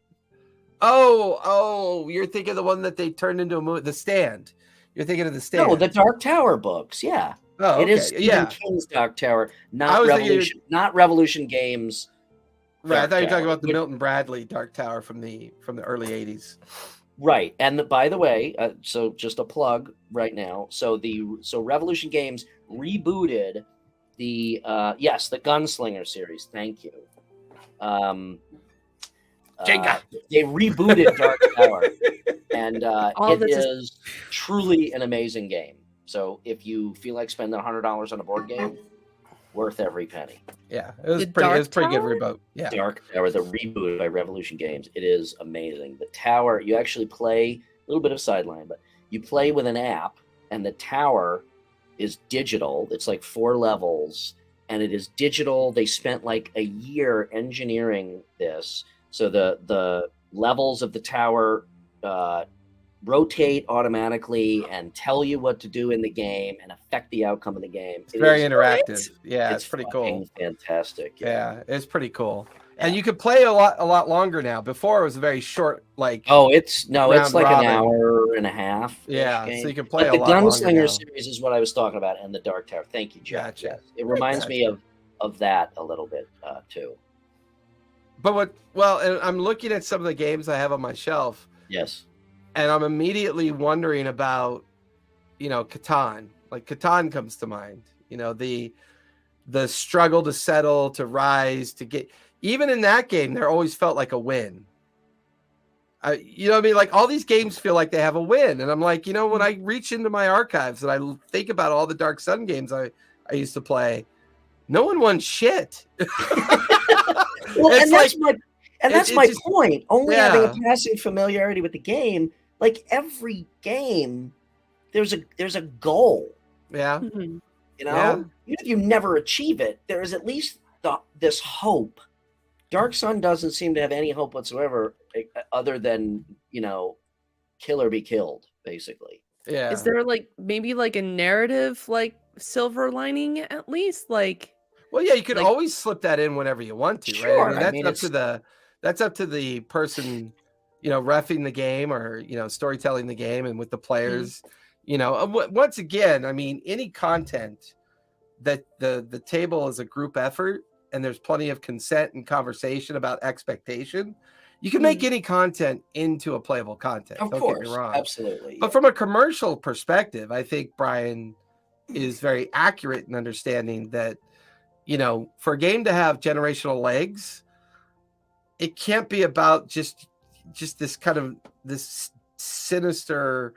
Oh, you're thinking of the one that they turned into a movie, The Stand. You're thinking of The Stand. No, the Dark Tower books. Yeah. Oh, okay. It is Stephen King's Dark Tower, not Revolution. Not Revolution Games. Right, I thought you were talking about the Milton Bradley Dark Tower from the early '80s. Right, and by the way, so just a plug right now. So Revolution Games rebooted the Gunslinger series. Thank you. They rebooted Dark Tower, and it is truly an amazing game. So if you feel like spending $100 on a board game, worth every penny. Yeah, it was pretty good reboot. Yeah, Dark Tower, the reboot by Revolution Games. It is amazing. The tower, you actually play a little bit of sideline, but you play with an app, and the tower is digital. It's like 4 levels, and it is digital. They spent like a year engineering this, so the levels of the tower rotate automatically and tell you what to do in the game and affect the outcome of the game. It's very interactive. Yeah, it's pretty cool. Fantastic. Yeah, it's pretty cool. And you could play a lot longer now. Before it was a very short, like it's like an hour and a half. Yeah, game. So you can play but a lot longer. The Gunslinger series is what I was talking about, and the Dark Tower. Thank you, Jeff. Gotcha. Yes. It reminds me of that a little bit too. But and I'm looking at some of the games I have on my shelf. Yes. And I'm immediately wondering about, Catan. Like Catan comes to mind. The struggle to settle, to rise, to get. Even in that game, there always felt like a win. You know what I mean? Like all these games feel like they have a win, and I'm like, when I reach into my archives and I think about all the Dark Sun games I used to play, no one won shit. Well, that's my point. Only having a passing familiarity with the game. Like every game, there's a goal. Yeah. Even if you never achieve it, there is at least this hope. Dark Sun doesn't seem to have any hope whatsoever, other than kill or be killed, basically. Yeah. Is there maybe a narrative silver lining at least? Well, yeah, you could always slip that in whenever you want to, sure. right? I mean, that's up to the person, reffing the game or storytelling the game, and with the players Once again, I mean, any content that the table is a group effort and there's plenty of consent and conversation about expectation, you can make any content into a playable content. Of Don't course, get me wrong. absolutely. But from a commercial perspective, I think Brian is very accurate in understanding that, for a game to have generational legs, it can't be about just this kind of this sinister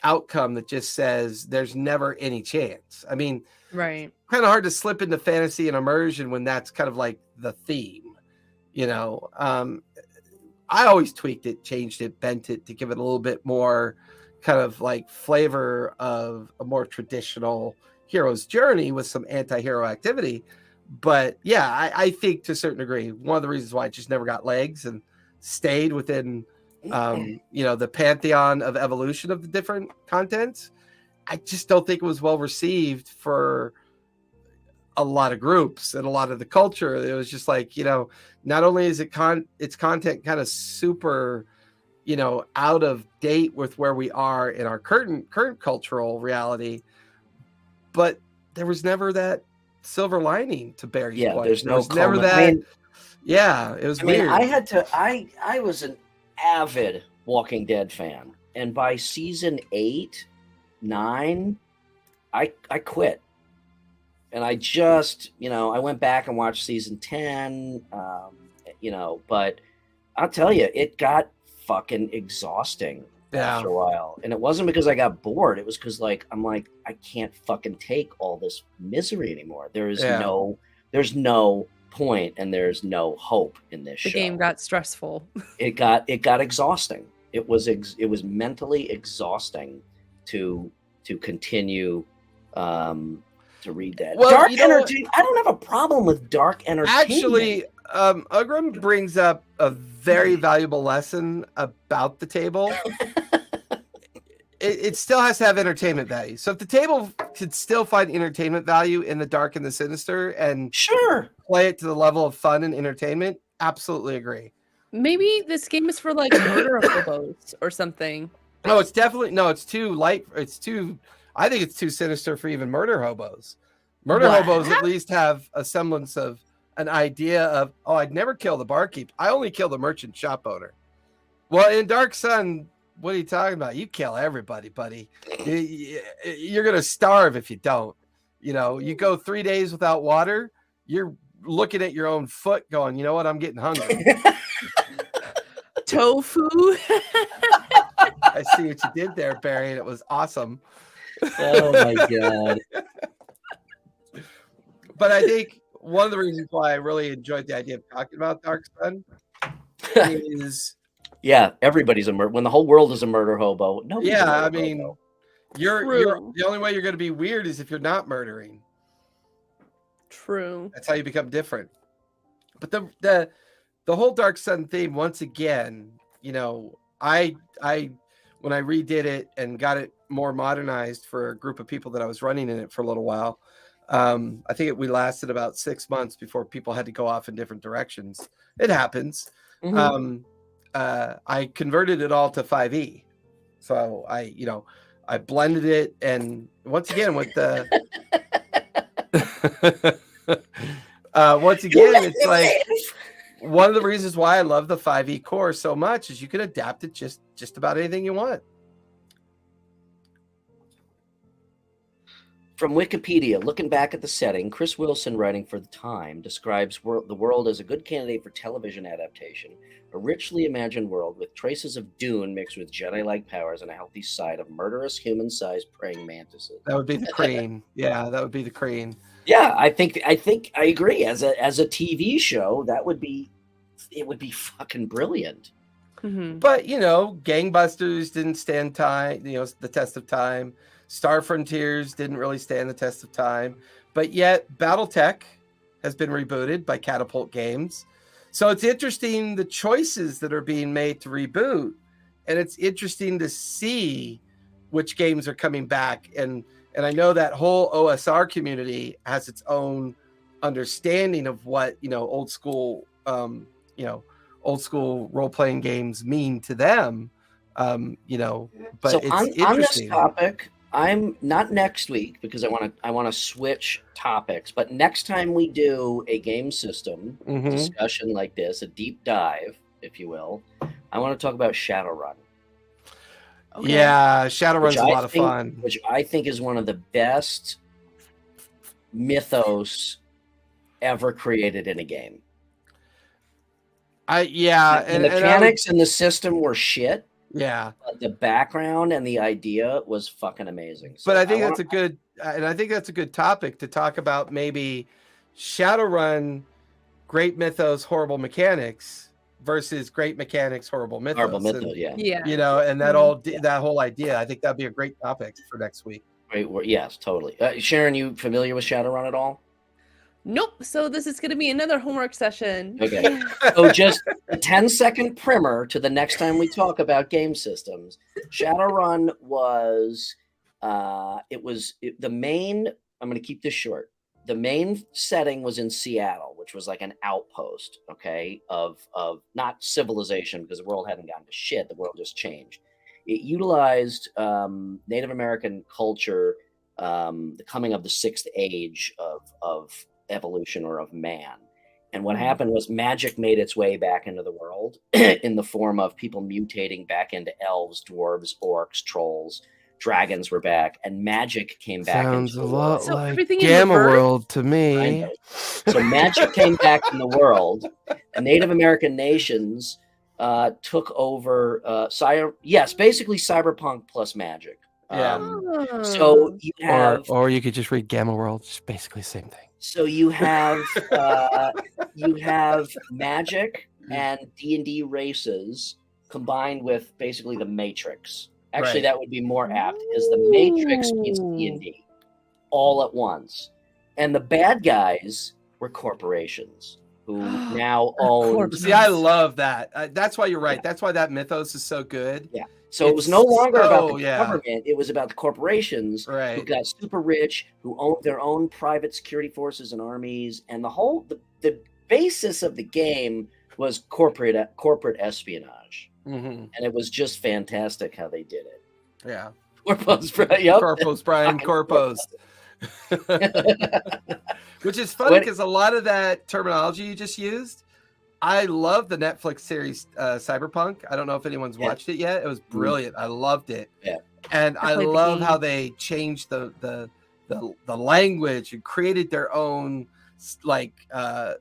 outcome that just says there's never any chance. I mean, right. Kind of hard to slip into fantasy and immersion when that's kind of like the theme, I always tweaked it, changed it, bent it to give it a little bit more kind of like flavor of a more traditional hero's journey with some anti-hero activity. But yeah, I think to a certain degree, one of the reasons why it just never got legs and stayed within, the pantheon of evolution of the different contents, I just don't think it was well received for a lot of groups and a lot of the culture. It was just like, not only is its content kind of super, out of date with where we are in our current cultural reality, but there was never that silver lining to Barry's point. There's there was never that. It was weird. I was an avid Walking Dead fan, and by season 8, 9, I quit. And I just, I went back and watched season 10, but I'll tell you, it got fucking exhausting after a while. And it wasn't because I got bored. It was because I'm like, I can't fucking take all this misery anymore. There's no point and there's no hope in this show. The game got stressful. It got exhausting. It was mentally exhausting to continue to read that. Well, dark entertainment. I don't have a problem with dark entertainment. Actually, Ugram brings up a very valuable lesson about the table. It still has to have entertainment value. So if the table could still find entertainment value in the dark and the sinister and play it to the level of fun and entertainment, absolutely agree. Maybe this game is for murder hobos or something. No, it's definitely it's too light. I think it's too sinister for even murder hobos. Murder hobos at least have a semblance of an idea of, I'd never kill the barkeep. I only kill the merchant shop owner. Well, in Dark Sun, what are you talking about? You kill everybody, buddy. You're going to starve if you don't. You go 3 days without water, you're looking at your own foot going, you know what? I'm getting hungry. Tofu. I see what you did there, Barry, and it was awesome. Oh my God. But I think one of the reasons why I really enjoyed the idea of talking about Dark Sun is everybody's a murder. When the whole world is a murder hobo. No. I mean, you're the only way you're going to be weird is if you're not murdering. True. That's how you become different. But the whole Dark Sun theme, once again, I when I redid it and got it more modernized for a group of people that I was running in it for a little while, I think we lasted about 6 months before people had to go off in different directions. It happens. Mm-hmm. I converted it all to 5e. So I blended it, and once again with the it's like one of the reasons why I love the 5e core so much is you can adapt it just about anything you want. From Wikipedia, looking back at the setting, Chris Wilson, writing for The Time, describes the world as a good candidate for television adaptation, a richly imagined world with traces of Dune mixed with Jedi-like powers and a healthy side of murderous human-sized praying mantises. That would be the cream. Yeah, that would be the cream. Yeah, I think I agree. As a TV show, it would be fucking brilliant. Mm-hmm. But Gangbusters didn't stand the test of time. Star Frontiers didn't really stand the test of time, but yet BattleTech has been rebooted by Catapult Games. So it's interesting the choices that are being made to reboot, and it's interesting to see which games are coming back. And I know that whole OSR community has its own understanding of what old school role-playing games mean to them. But so it's on interesting. this topic, I'm not next week because I want to switch topics, but next time we do a game system Mhm. discussion like this, a deep dive, if you will, I want to talk about Shadowrun. Okay. Yeah, Shadowrun's Which a I lot of think- fun. Which I think is one of the best mythos ever created in a game. Yeah, The mechanics and the system were shit, yeah. but the background and the idea was fucking amazing. So But I think that's a good, and I think that's a good topic to talk about. Maybe Shadowrun, great mythos, horrible mechanics versus great mechanics, horrible mythos. horrible And, mythos, yeah. Yeah. You know, and that whole idea. I think that'd be a great topic for next week. Great work. Yes, totally. Sharon, you familiar with Shadowrun at all? Nope. So this is going to be another homework session. Okay. So just a 10-second primer to the next time we talk about game systems. Shadowrun was the main. I'm going to keep this short. The main setting was in Seattle, which was like an outpost, okay, of not civilization because the world hadn't gotten to shit. The world just changed. It utilized Native American culture, the coming of the sixth age of evolution or of man. And what happened was magic made its way back into the world in the form of people mutating back into elves, dwarves, orcs, trolls. Dragons were back, and magic came back. Sounds into a the lot world. So like everything in Gamma reverse? World to I me. know. So magic came back in the world, and Native American nations took over. Basically cyberpunk plus magic. Yeah. So you have Or you could just read Gamma World. It's basically the same thing. So you have magic and D&D races combined with basically the Matrix. Actually, Right. that would be more apt. Is the Matrix meets D&D all at once, and the bad guys were corporations who now own. Corp- See, I love that. That's why you're right. That's why that mythos is so good. Yeah. So it was It's no longer about so- the yeah. government; it was about the corporations who Right. got super rich, who owned their own private security forces and armies, and the basis of the game was corporate espionage, Mhm. and it was just fantastic how they did it. Yeah. Corpos, yep. Corpos, Brian Corpos. Which is funny because a lot of that terminology you just used, I love the Netflix series Cyberpunk. I don't know if anyone's watched it yet. It was brilliant. I loved it. Yeah. And I played the love game. how they changed the language and created their own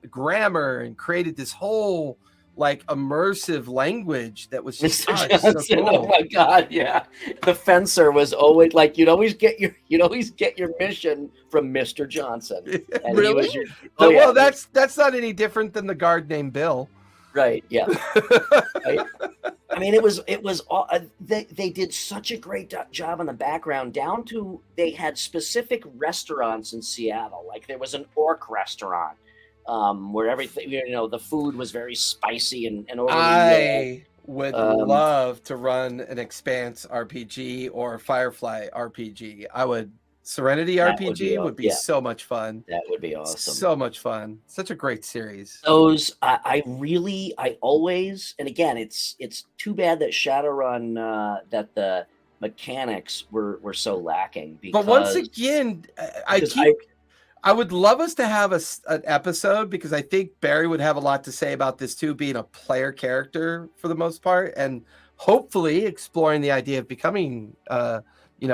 grammar and created this whole like immersive language that was just Mr. so Johnson, cool. oh my God, yeah. The fencer was always like you'd always get your mission from Mr. Johnson. And he was your, Well, that's not any different than the guard named Bill. right, yeah. Right? I mean, it was all they did such a great job on the background, down to they had specific restaurants in Seattle. Like there was an orc restaurant where everything, the food was very spicy and overly. I would love to run an Expanse RPG or Firefly RPG. Serenity That RPG would be yeah. so much fun. That would be awesome. So much fun. Such a great series. Those I always, and again, it's too bad that Shadowrun that the mechanics were so lacking. Because, But once again, I would love us to have an episode because I think Barry would have a lot to say about this too, being a player character for the most part, and hopefully exploring the idea of becoming a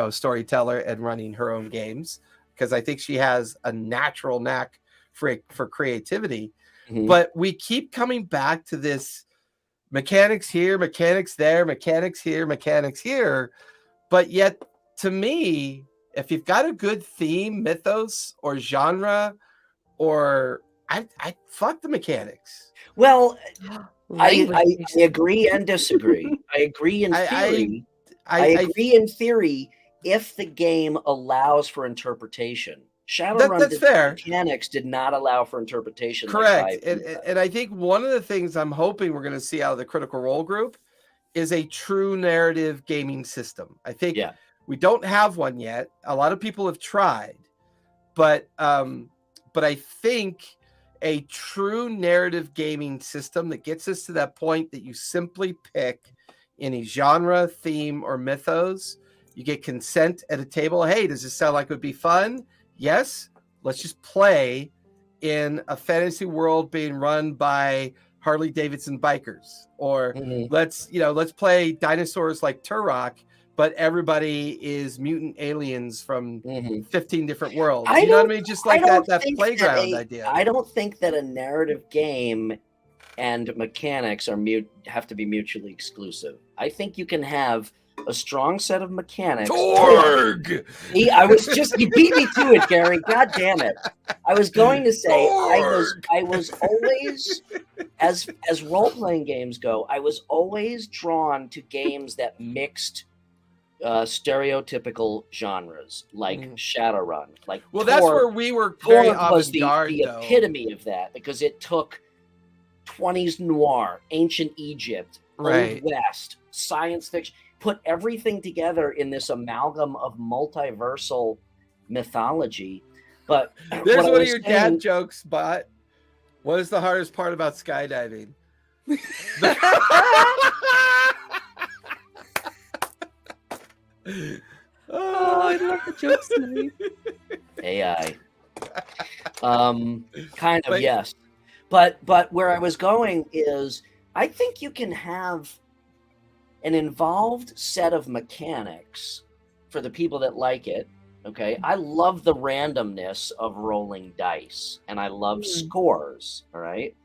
storyteller and running her own games, because I think she has a natural knack for creativity. Mhm. But we keep coming back to this mechanics here, mechanics there, mechanics here, mechanics here. But yet, to me, if you've got a good theme, mythos, or genre, or I fuck the mechanics. Well, I Language. agree and disagree. I agree in theory. I agree in theory if the game allows for interpretation. Shadowrun that's fair. Mechanics did not allow for interpretation. Correct. And I think one of the things I'm hoping we're going to see out of the Critical Role group is a true narrative gaming system. I think we don't have one yet. A lot of people have tried, but I think a true narrative gaming system that gets us to that point that you simply pick any genre, theme, or mythos, You get consent at a table. Hey, does this sound like it would be fun? Yes. Let's just play in a fantasy world being run by Harley Davidson bikers, or let's play dinosaurs like Turok, but everybody is mutant aliens from 15 different worlds. You know what I mean? Just like that playground idea. I don't think that a narrative game and mechanics have to be mutually exclusive. I think you can have a strong set of mechanics. Torg! You beat me to it, Gary. God damn it. I was going to say I was always, as role-playing games go, I was always drawn to games that mixed stereotypical genres, like Shadowrun. That's where we were very was the though. epitome of that, because it took 20s noir, ancient Egypt, Old West, science fiction, put everything together in this amalgam of multiversal mythology. But there's one of your dad jokes, but what is the hardest part about skydiving? I love the jokes tonight. AI. Kind of, yes. But where I was going is, I think you can have an involved set of mechanics for the people that like it. Okay, I love the randomness of rolling dice, and I love scores. All right,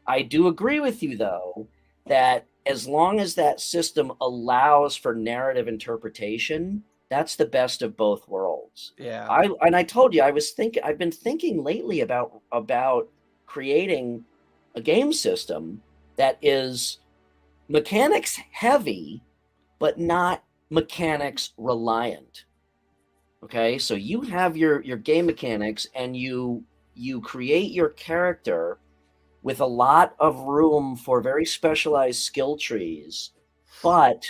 I do agree with you though that as long as that system allows for narrative interpretation, that's the best of both worlds. Yeah. I told you I've been thinking lately about creating a game system that is mechanics heavy, but not mechanics reliant. Okay, so you have your game mechanics, and you create your character with a lot of room for very specialized skill trees, but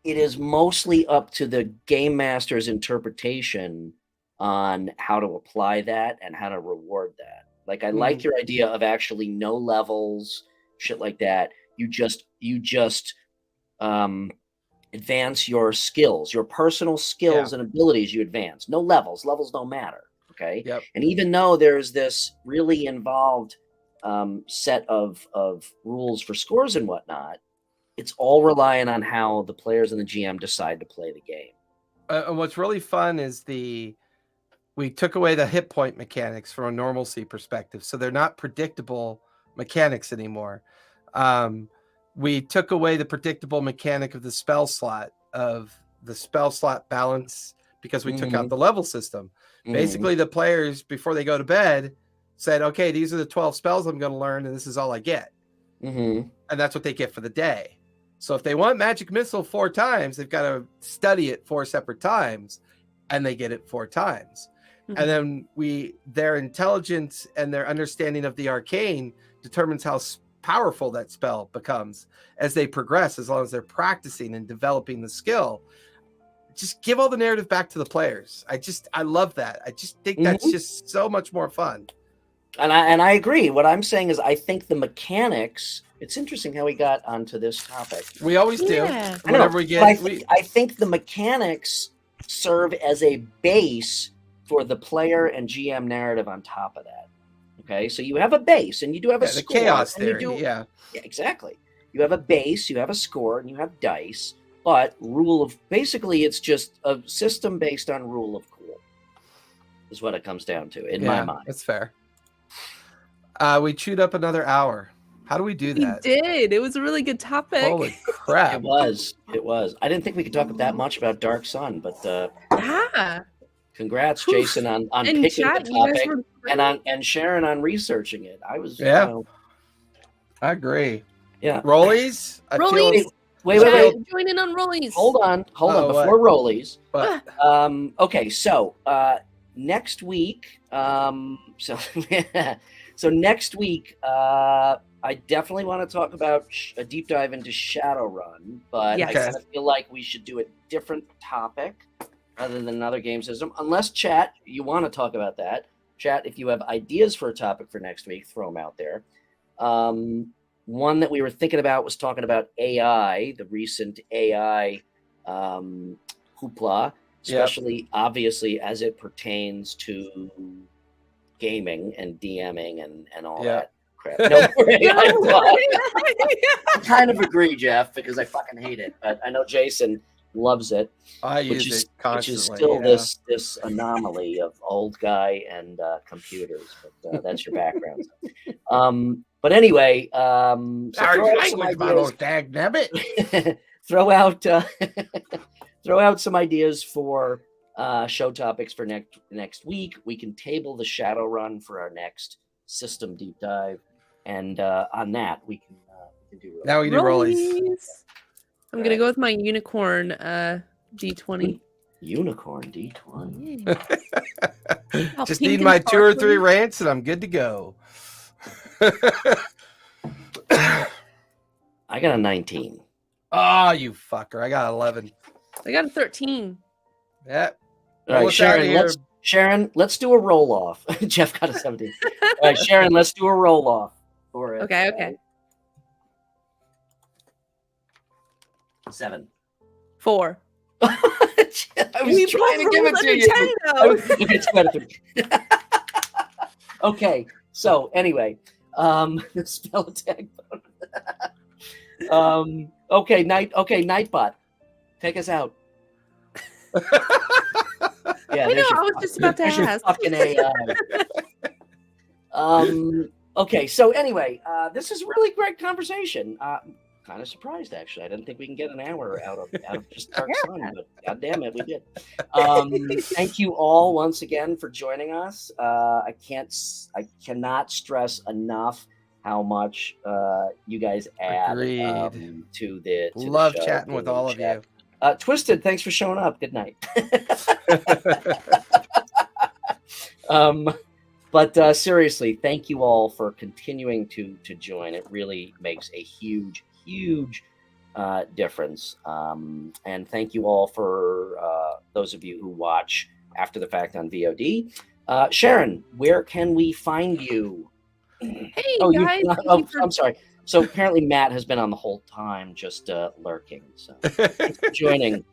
it is mostly up to the game master's interpretation on how to apply that and how to reward that. Like, I like your idea of actually no levels, shit like that. You just advance your skills, your personal skills and abilities. You advance. No levels. Levels don't matter. Okay. Yep. And even though there's this really involved set of rules for scores and whatnot, it's all relying on how the players and the GM decide to play the game. And what's really fun is we took away the hit point mechanics from a normalcy perspective, so they're not predictable mechanics anymore. We took away the predictable mechanic of the spell slot balance, because we took out the level system. Basically, the players, before they go to bed, said, okay, these are the 12 spells I'm going to learn, and this is all I get. And that's what they get for the day. So if they want Magic Missile 4 times, they've got to study it 4 separate times, and they get it 4 times. And then their intelligence and their understanding of the arcane determines how powerful that spell becomes as they progress, as long as they're practicing and developing the skill. Just give all the narrative back to the players. I love that. I just think that's just so much more fun. And I agree. What I'm saying is, I think the mechanics, it's interesting how we got onto this topic. We always do. Whenever we get I think the mechanics serve as a base for the player and GM narrative on top of that. Okay, so you have a base, and you do have a score. The chaos theory, yeah, exactly. You have a base, you have a score, and you have dice. But basically, it's just a system based on rule of cool, is what it comes down to in my mind. That's fair. We chewed up another hour. How do we do that? We did. It was a really good topic. Holy crap! It was. I didn't think we could talk that much about Dark Sun, but yeah. Congrats, Jason, on picking the topic and Sharon on researching it. I was I agree. Yeah. Rollies? Wait. Join in on Rollies. Hold on. Before Rollies. Okay, so next week, so next week, I definitely want to talk about a deep dive into Shadowrun, but I kind of feel like we should do a different topic rather than another game system. Unless, chat, you want to talk about that. Chat, if you have ideas for a topic for next week, throw them out there. One that we were thinking about was talking about AI, the recent AI hoopla, especially obviously as it pertains to gaming and DMing and all that crap. No, I kind of agree, Jeff, because I fucking hate it. But I know Jason loves it. I use it constantly. Which is still this anomaly of old guy and computers. But that's your background. But anyway, so throw out throw out some ideas for show topics for next week. We can table the Shadowrun for our next system deep dive, and on that we can do rollies. Now we do rollies. I'm gonna go with my unicorn D20. Unicorn D20. Just need my 2 or 3 rants and I'm good to go. I got a 19. Oh, you fucker. I got 11. I got a 13. Yeah. All right, Sharon, let's do a roll off. Jeff got a 17. All right, Sharon, let's do a roll off for it. Okay. 7. 4. I was trying to give it to you. Okay, so anyway, spell attack. Okay, Nightbot, take us out. Yeah, I know. I was just about to ask. Fucking AI. Okay, so anyway, this is a really great conversation. Kind of surprised, actually. I didn't think we can get an hour out of just Dark Sun, but God damn it, we did. Thank you all once again for joining us. I cannot stress enough how much you guys add to the love show. Chatting with all of you. Twisted, thanks for showing up. Good night. But seriously, thank you all for continuing to join. It really makes a huge difference. And thank you all for those of you who watch after the fact on VOD. Sharon, where can we find you? Hey, guys. I'm sorry. So apparently Matt has been on the whole time, just lurking. So thanks for joining.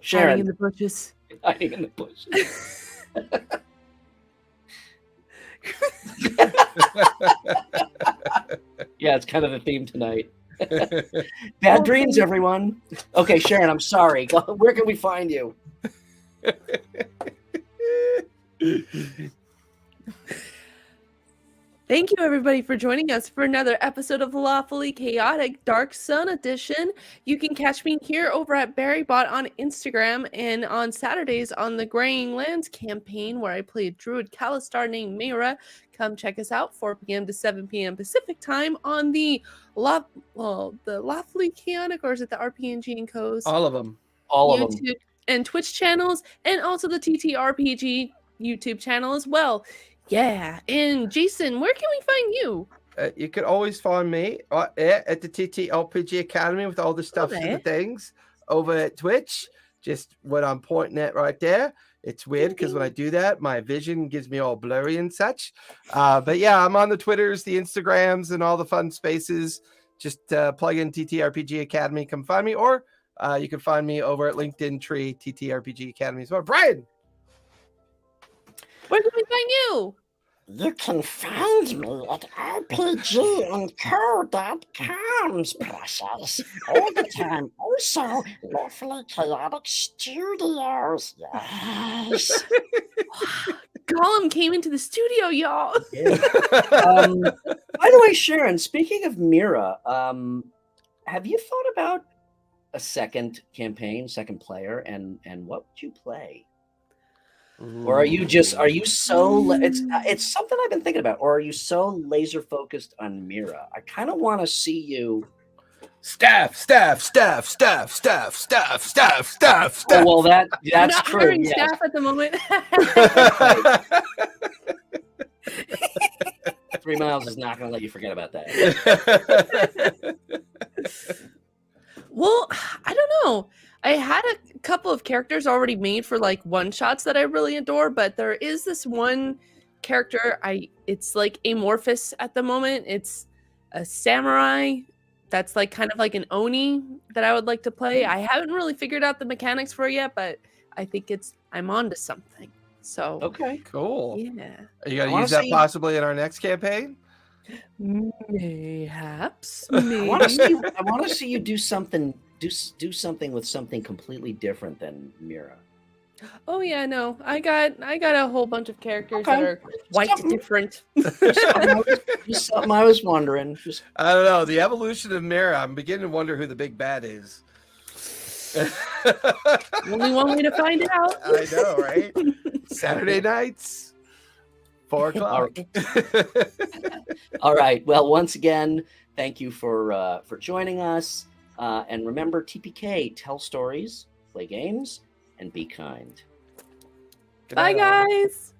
Sharon. Hiding in the bushes. Hiding in the bushes. Yeah, it's kind of the theme tonight. Bad dreams, everyone. Okay, Sharon, I'm sorry. Where can we find you? Thank you, everybody, for joining us for another episode of Lawfully Chaotic Dark Sun Edition. You can catch me here over at BarryBot on Instagram and on Saturdays on the Graying Lands campaign where I play a druid Kalistar named Mira. Come check us out, 4 p.m. to 7 p.m. Pacific time on the Lawfully Chaotic, or is it the RPG&Co? All of them. YouTube and Twitch channels, and also the TTRPG YouTube channel as well. Yeah, and Jason, where can we find you? You can always find me at the TTRPG Academy with all the stuff and the things over at Twitch. Just what I'm pointing at right there. It's weird because when I do that, my vision gives me all blurry and such. But yeah, I'm on the Twitters, the Instagrams, and all the fun spaces. Just plug in TTRPG Academy, come find me, or you can find me over at LinkedIn Tree TTRPG Academy as well. Brian! Where can we find you? You can find me at RPGandCo.com, precious. All the time. Also, Lawfully Chaotic Studios. Yes. Gollum came into the studio, y'all. Yeah. By the way, Sharon, speaking of Mira, have you thought about a second campaign, second player, and what would you play? Or are you so it's something I've been thinking about, or are you so laser focused on Mira? I kind of want to see you Staff. Oh, well, that's We're not true. hiring Yes. staff at the moment. 3 miles is not going to let you forget about that. Well, I don't know. I had a couple of characters already made for like one shots that I really adore, but there is this one character it's like amorphous at the moment. It's a samurai that's like kind of like an Oni that I would like to play. I haven't really figured out the mechanics for it yet, but I think I'm onto something. So Okay. Cool. yeah, Are you I going to wanna use that see- possibly in our next campaign? mayhaps, I want to maybe. see. I want to see you do something. Do something with something completely different than Mira. Oh yeah, no, I got a whole bunch of characters that Okay. are quite Something- different. Just something I was wondering. Just I don't know. The evolution of Mira, I'm beginning to wonder who the big bad is. Only one way to find out. I know, right? Saturday nights, 4 o'clock. all right. Well, once again, thank you for joining us. And remember, TPK: tell stories, play games, and be kind. Good Bye, night, all. guys.